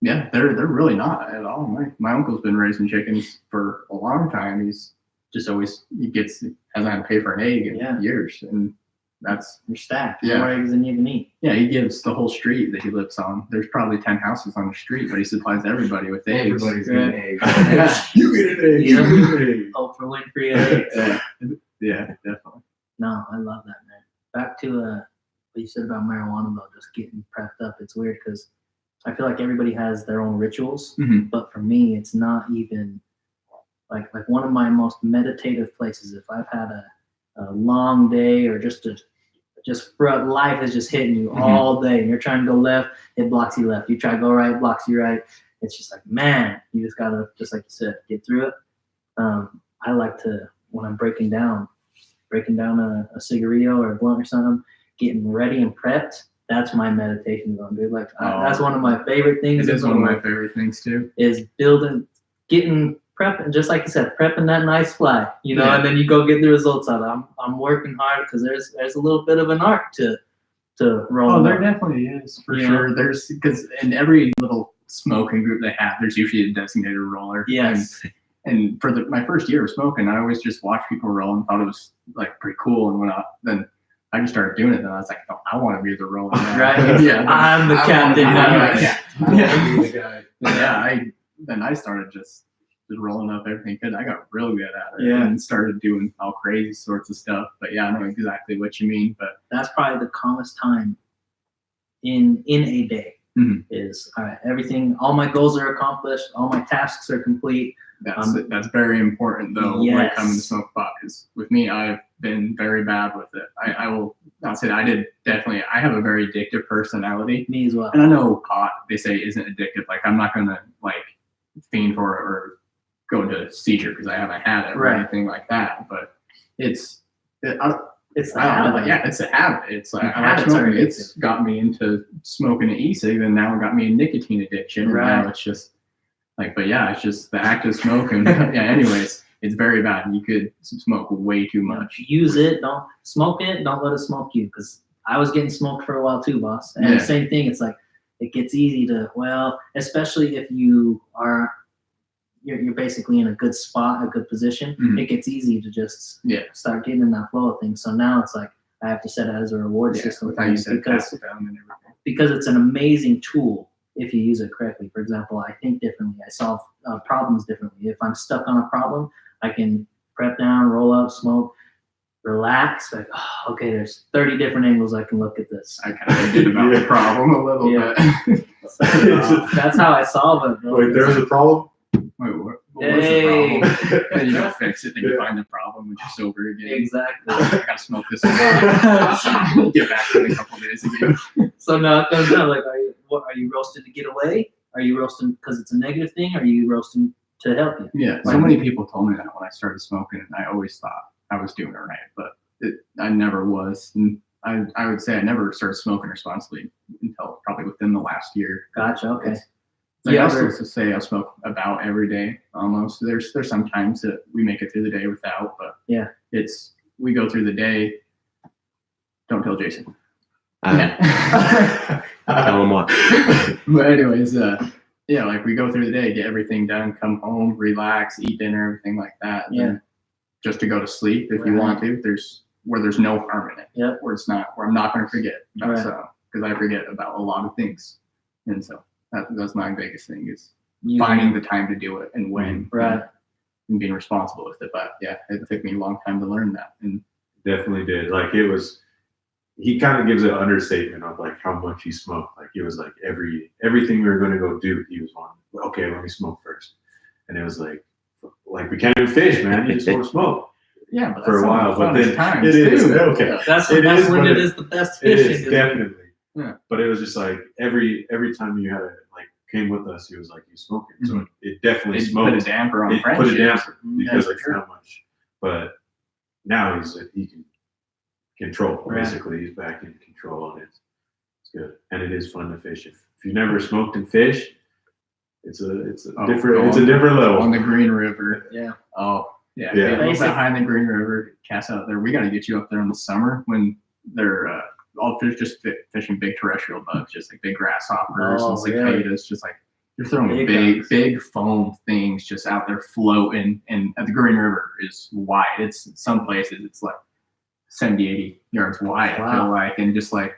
Yeah, they're really not at all. My uncle's been raising chickens for a long time. He's just always hasn't had to pay for an egg in years, and that's You're stacked. Yeah. More eggs than you can eat. Yeah, he gives the whole street that he lives on. There's probably 10 houses on the street, but he supplies everybody with eggs. Everybody's getting eggs. Yeah. You get an egg. Yeah. You get an egg. Hope for Winfrey eggs. Yeah, definitely. No, I love that, man. Back to what you said about marijuana, though, just getting prepped up. It's weird because I feel like everybody has their own rituals, but for me, it's not even like one of my most meditative places. If I've had a long day, or just life is just hitting you all day, and you're trying to go left, it blocks you left. You try to go right, it blocks you right. It's just like, man, you just gotta, just like you said, get through it. I like to, when I'm breaking down a cigarillo or a blunt or something, getting ready and prepped. That's my meditation zone, dude. Like that's one of my favorite things. It is one of my favorite things too. Is getting prepping, just like you said, prepping that nice fly, and then you go get the results out of it. I'm working hard because there's a little bit of an art to rolling. Oh, there definitely is, for sure. There's, because in every little smoking group they have, there's usually a designated roller. Yes. And for my first year of smoking, I always just watched people roll and thought it was like pretty cool and whatnot. Then I just started doing it, and I was like, oh, I want to be the roller now. Right? Yeah. I'm the captain now. Then I started just rolling up everything good. I got real good at it, Yeah. and started doing all crazy sorts of stuff. But yeah, I know exactly what you mean. But That's probably the calmest time in a day. Is all right, everything, all my goals are accomplished, all my tasks are complete. That's very important though. When it comes to smoke pot, because with me, I've been very bad with it. I will not say that I have a very addictive personality. Me as well. And I know pot, they say, isn't addictive. Like, I'm not gonna like fiend for it or go into a seizure because I haven't had it or anything like that. But it's the habit. Yeah, it's a habit. It's like it's got me into smoking an e-cig, and now it got me a nicotine addiction. Right. And now it's just like, but yeah, it's just the act of smoking. Anyways, it's very bad. You could smoke way too much. Use it, don't smoke it, don't let it smoke you. Because I was getting smoked for a while too, boss. And the same thing, it's like, it gets easy to, especially if you're basically in a good spot, a good position, it gets easy to just start getting in that flow of things. So now it's like, I have to set it as a reward system because it's an amazing tool if you use it correctly. For example, I think differently. I solve problems differently. If I'm stuck on a problem, I can prep down, roll up, smoke, relax. Like, oh, okay, there's 30 different angles I can look at this. I kind of forget about the problem a little bit. That's how I solve it. Wait, there's a problem? Wait, what was the problem? Then you don't fix it, then you find the problem when you're sober again. Exactly. I gotta smoke this one. Get back to it in a couple days again. So now it comes down, like, are you roasting to get away? Are you roasting because it's a negative thing? Or are you roasting to help you? Yeah, so many people told me that when I started smoking, and I always thought I was doing it right, but I never was. And I would say I never started smoking responsibly until probably within the last year. Gotcha. Okay. I also to say I smoke about every day almost. There's some times that we make it through the day without, but we go through the day. Don't tell Jason. Tell him what. But anyways, like we go through the day, get everything done, come home, relax, eat dinner, everything like that. Yeah. just to go to sleep if you want to. There's no harm in it. Yep. Where I'm not going to forget. Right. So because I forget about a lot of things, and so that's my biggest thing is You- finding the time to do it and when. Right. And being responsible with it. But yeah, it took me a long time to learn that. And Definitely did. Like he kind of gives an understatement of like how much he smoked. Like it was like everything we were going to go do, he was on. Okay, let me smoke first. And it was like we can't even fish, man. You just want to smoke. yeah, but For a while, but then times it is too. okay. That's It is, when but it is the best It fishing. is isn't it? definitely. Yeah. But it was just like every time you had like came with us, he was like, "You smoking?" So it definitely It smoked. put a damper on It put a friendships. damper because Yeah, of for sure. how much. But now he can control. Right. Basically, he's back in control, and it's good. And it is fun to fish. If you never smoked and fish, it's a different level. On the Green River. Yeah. Oh, yeah. Yeah. Get behind the Green River, cast out there. We got to get you up there in the summer when they're all fish just fishing big terrestrial bugs, just like big grasshoppers Oh, and cicadas, just like you're throwing Big big foam things just out there floating. And the Green River is wide. It's some places it's like 70, 80 yards wide, I feel like, and just like,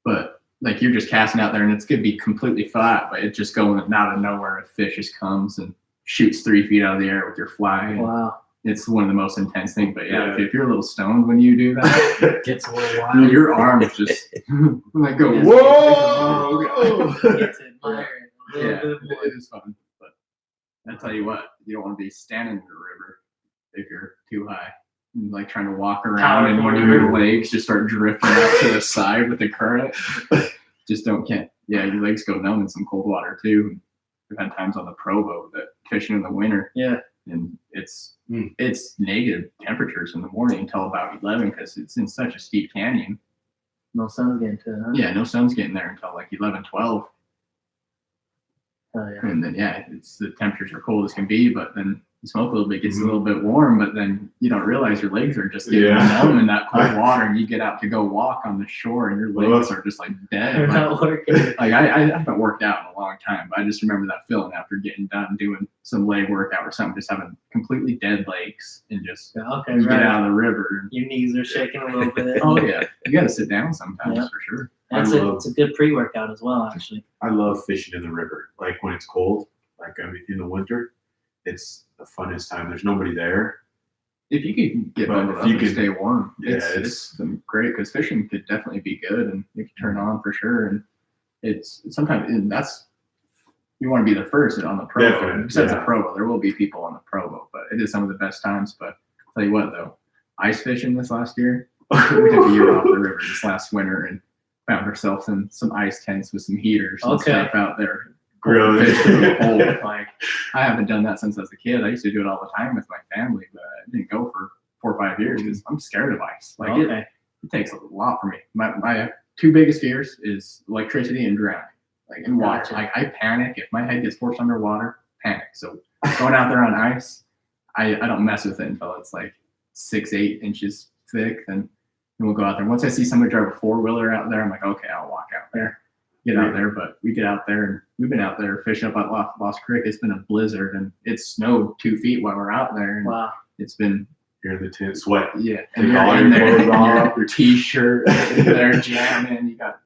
but like you're just casting out there and it's gonna be completely flat, but it's just going out of nowhere. A fish just comes and shoots 3 feet out of the air with your fly. And Wow. it's one of the most intense things. But yeah, if you're a little stoned when you do that, Gets a little wild. your arms just like go Yes. whoa. Get to admire it a little Yeah, bit more. it is fun. But I tell you what, you don't want to be standing in the river if you're too high. Like trying to walk around and one of your legs just start drifting out to the side with the current. Just can't. Yeah, your legs go numb in some cold water too. We've had times on the Provo that fishing in the winter. Yeah. And it's negative temperatures in the morning until about 11 because it's in such a steep canyon. No sun's getting to it, huh? Yeah, no sun's getting there until like 11, 12. Oh, yeah. And then it's the temperatures are cold as can be, but then you smoke a little bit, gets a little bit warm, but then you don't realize your legs are just getting numb in that cold water, and you get out to go walk on the shore, and your legs are just like dead. They're not working. Like I haven't worked out in a long time, but I just remember that feeling after getting done doing some leg workout or something, just having completely dead legs and just Okay, you get right. out of the river. Your knees are shaking a little bit. Oh yeah, you got to sit down sometimes Yeah. for sure. It's a good pre-workout as well, actually. I love fishing in the river. Like when it's cold, like I mean in the winter, it's the funnest time. There's nobody there. If you could get But bundled if up you and could- stay warm, Yeah, it's great because fishing could definitely be good and you can turn on for sure. And it's sometimes that's you want to be the first on the Provo. Definitely, Besides yeah. the Provo, there will be people on the Provo, but it is some of the best times. But I'll tell you what though, ice fishing this last year, we took a year off the river this last winter and found ourselves in some ice tents with some heaters and stuff out there. Really? Fish through the hole. Like I haven't done that since I was a kid. I used to do it all the time with my family, but I didn't go for 4 or 5 years because I'm scared of ice. Like it takes a lot for me. My 2 biggest fears is electricity and drowning. Like in water. Gotcha. Like I panic if my head gets forced underwater. Panic. So going out there on ice, I don't mess with it until it's like 6-8 inches thick. Then we'll go out there. Once I see somebody drive a 4-wheeler out there, I'm like, okay, I'll walk out there. Get out there, but we get out there and we've been out there fishing up at Lost Creek. It's been a blizzard and it snowed 2 feet while we're out there. And Wow. it's been You're in the tent, sweat. and Take you're all in your there, clothes off. your t-shirt, they're jamming. You got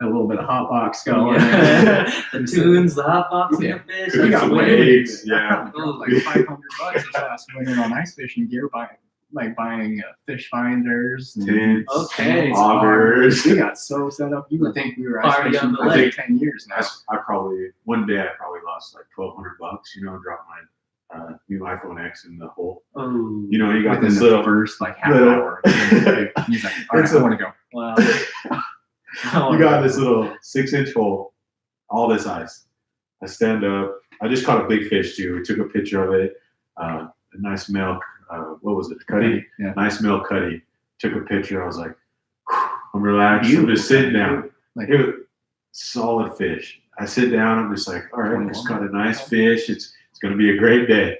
a little bit of hot box going. The tunes, the hot box, and Yeah. the fish. We got Some way waves, I yeah. probably dropped like $500 this last winter on ice fishing gear, buying fish finders, and Tents, Okay. augers. We got so set up. You would think we were ice Party fishing on the for like lake. 10 years now. I probably one day I probably lost like $1,200. You know, dropped my new iPhone X in the hole. Oh, You know, you got Within this the little. first like half little- hour. He's like, all right, It's I a- want to go. wow. You got this little 6-inch hole, all this ice. I stand up. I just caught a big fish too. We took a picture of it. A nice male. What was it? Cutty. Yeah. Nice male cutty. Took a picture. I was like, I'm relaxed. I'm Beautiful just sitting cutty, down. Like, It was solid fish. I sit down. I'm just like, all right, I just caught a nice fish. It's gonna be a great day.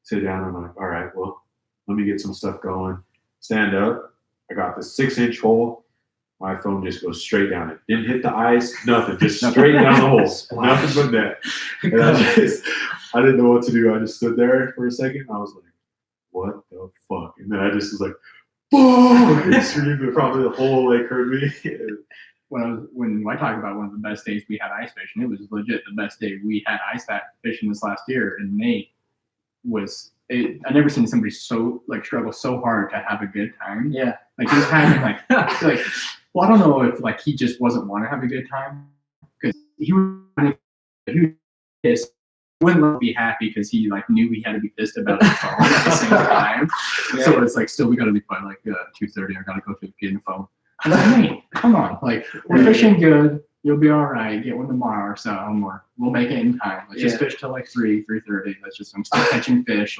Sit down. I'm like, all right, well, let me get some stuff going. Stand up. I got the 6-inch hole. My phone just goes straight down. It didn't hit the ice. Nothing. Just straight down the hole. Splash. Nothing but that. And I didn't know what to do. I just stood there for a second. I was like, what the fuck? And then I just was like, fuck! And screamed, but probably the whole lake heard me. When I talk about one of the best days we had ice fishing, it was legit the best day we had ice fishing this last year. And Nate I never seen somebody so struggle so hard to have a good time. Yeah. Like he was having well, I don't know if he just wasn't want to have a good time because he was pissed. He wouldn't be happy because he knew he had to be pissed about the phone at the same time. Yeah. So it's still we got to be by 2:30. I got to go to get the phone. I was like, hey, come on, we're fishing good. You'll be all right. Get one tomorrow or so, or we'll make it in time. Let's just fish till 3:30. I'm still catching fish.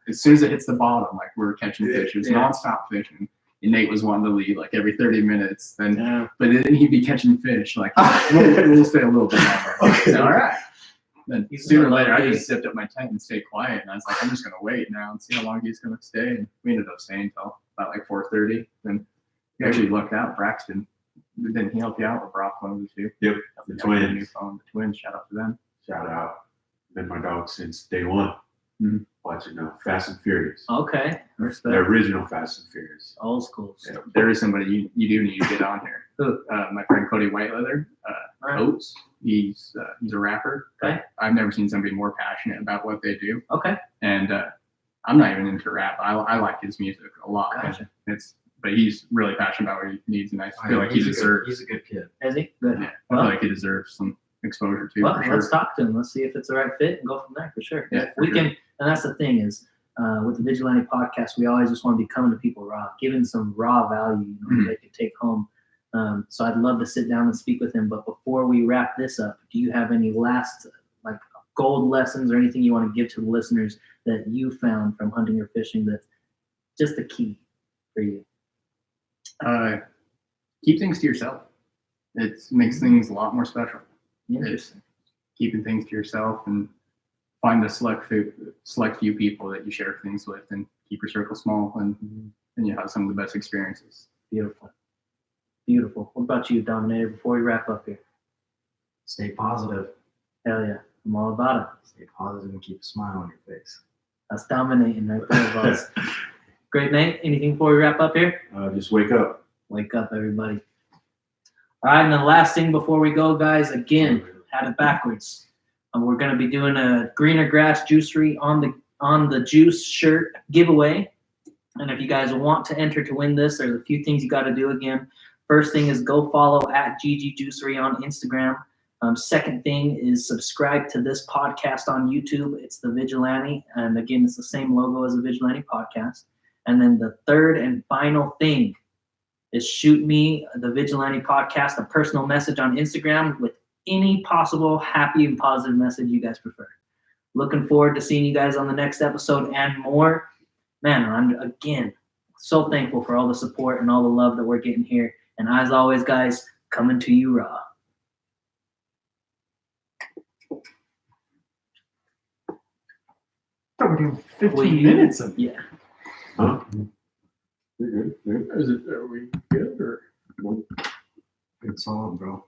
As soon as it hits the bottom, we're catching fish. It was nonstop fishing. And Nate was wanting to leave every 30 minutes. But then he'd be catching fish. We'll stay a little bit longer. Okay. So, all right. Then sooner or later, I just zipped up my tent and stayed quiet. And I was like, I'm just gonna wait now and see how long he's gonna stay. And we ended up staying till about 4:30. Then we actually lucked out. Braxton. Didn't he help you out, or Brock, one of the two? Yep, the twins. New phone, the twins. Shout out to them. Shout out. Been my dog since day one. Mm-hmm. Watching Fast and Furious. Okay, respect. The original Fast and Furious. Old school. Yeah, there is somebody you do need to get on here. Who? My friend Cody Whiteleather, Oates. He's a rapper. Okay. I've never seen somebody more passionate about what they do. Okay. And I'm not even into rap. I like his music a lot. Gotcha. But he's really passionate about what he needs, and I feel like he deserves. He's a good kid. Is he? Good. Yeah, I feel like he deserves some exposure too. Well, for sure. let's talk to him. Let's see if it's the right fit and go from there for sure. Yeah, we can, and that's the thing is, with the Vigilante podcast, we always just want to be coming to people raw, giving some raw value they could take home. So I'd love to sit down and speak with him. But before we wrap this up, do you have any last gold lessons or anything you want to give to the listeners that you found from hunting or fishing that's just the key for you? Keep things to yourself. It makes things a lot more special. Interesting. Keeping things to yourself and find a select few people that you share things with, and keep your circle small, and you have some of the best experiences. Beautiful. Beautiful. What about you, Dominator, before we wrap up here? Stay positive. Hell yeah. I'm all about it. Stay positive and keep a smile on your face. That's dominating right there, boss. Great, Nate. Anything before we wrap up here? Just wake up. Wake up, everybody. All right, and the last thing before we go, guys, again, had it backwards. We're going to be doing a Greener Grass Juicery on the Juice shirt giveaway. And if you guys want to enter to win this, there's a few things you got to do again. First thing is go follow at GG Juicery on Instagram. Second thing is subscribe to this podcast on YouTube. It's the Vigilante. And again, it's the same logo as the Vigilante podcast. And then the third and final thing is shoot me, the Vigilante podcast, a personal message on Instagram with any possible happy and positive message you guys prefer. Looking forward to seeing you guys on the next episode and more. Man, I'm again so thankful for all the support and all the love that we're getting here. And as always, guys, coming to you raw. We're doing 15 minutes of Yeah. Huh? You're good. Are we good or? Good song, bro.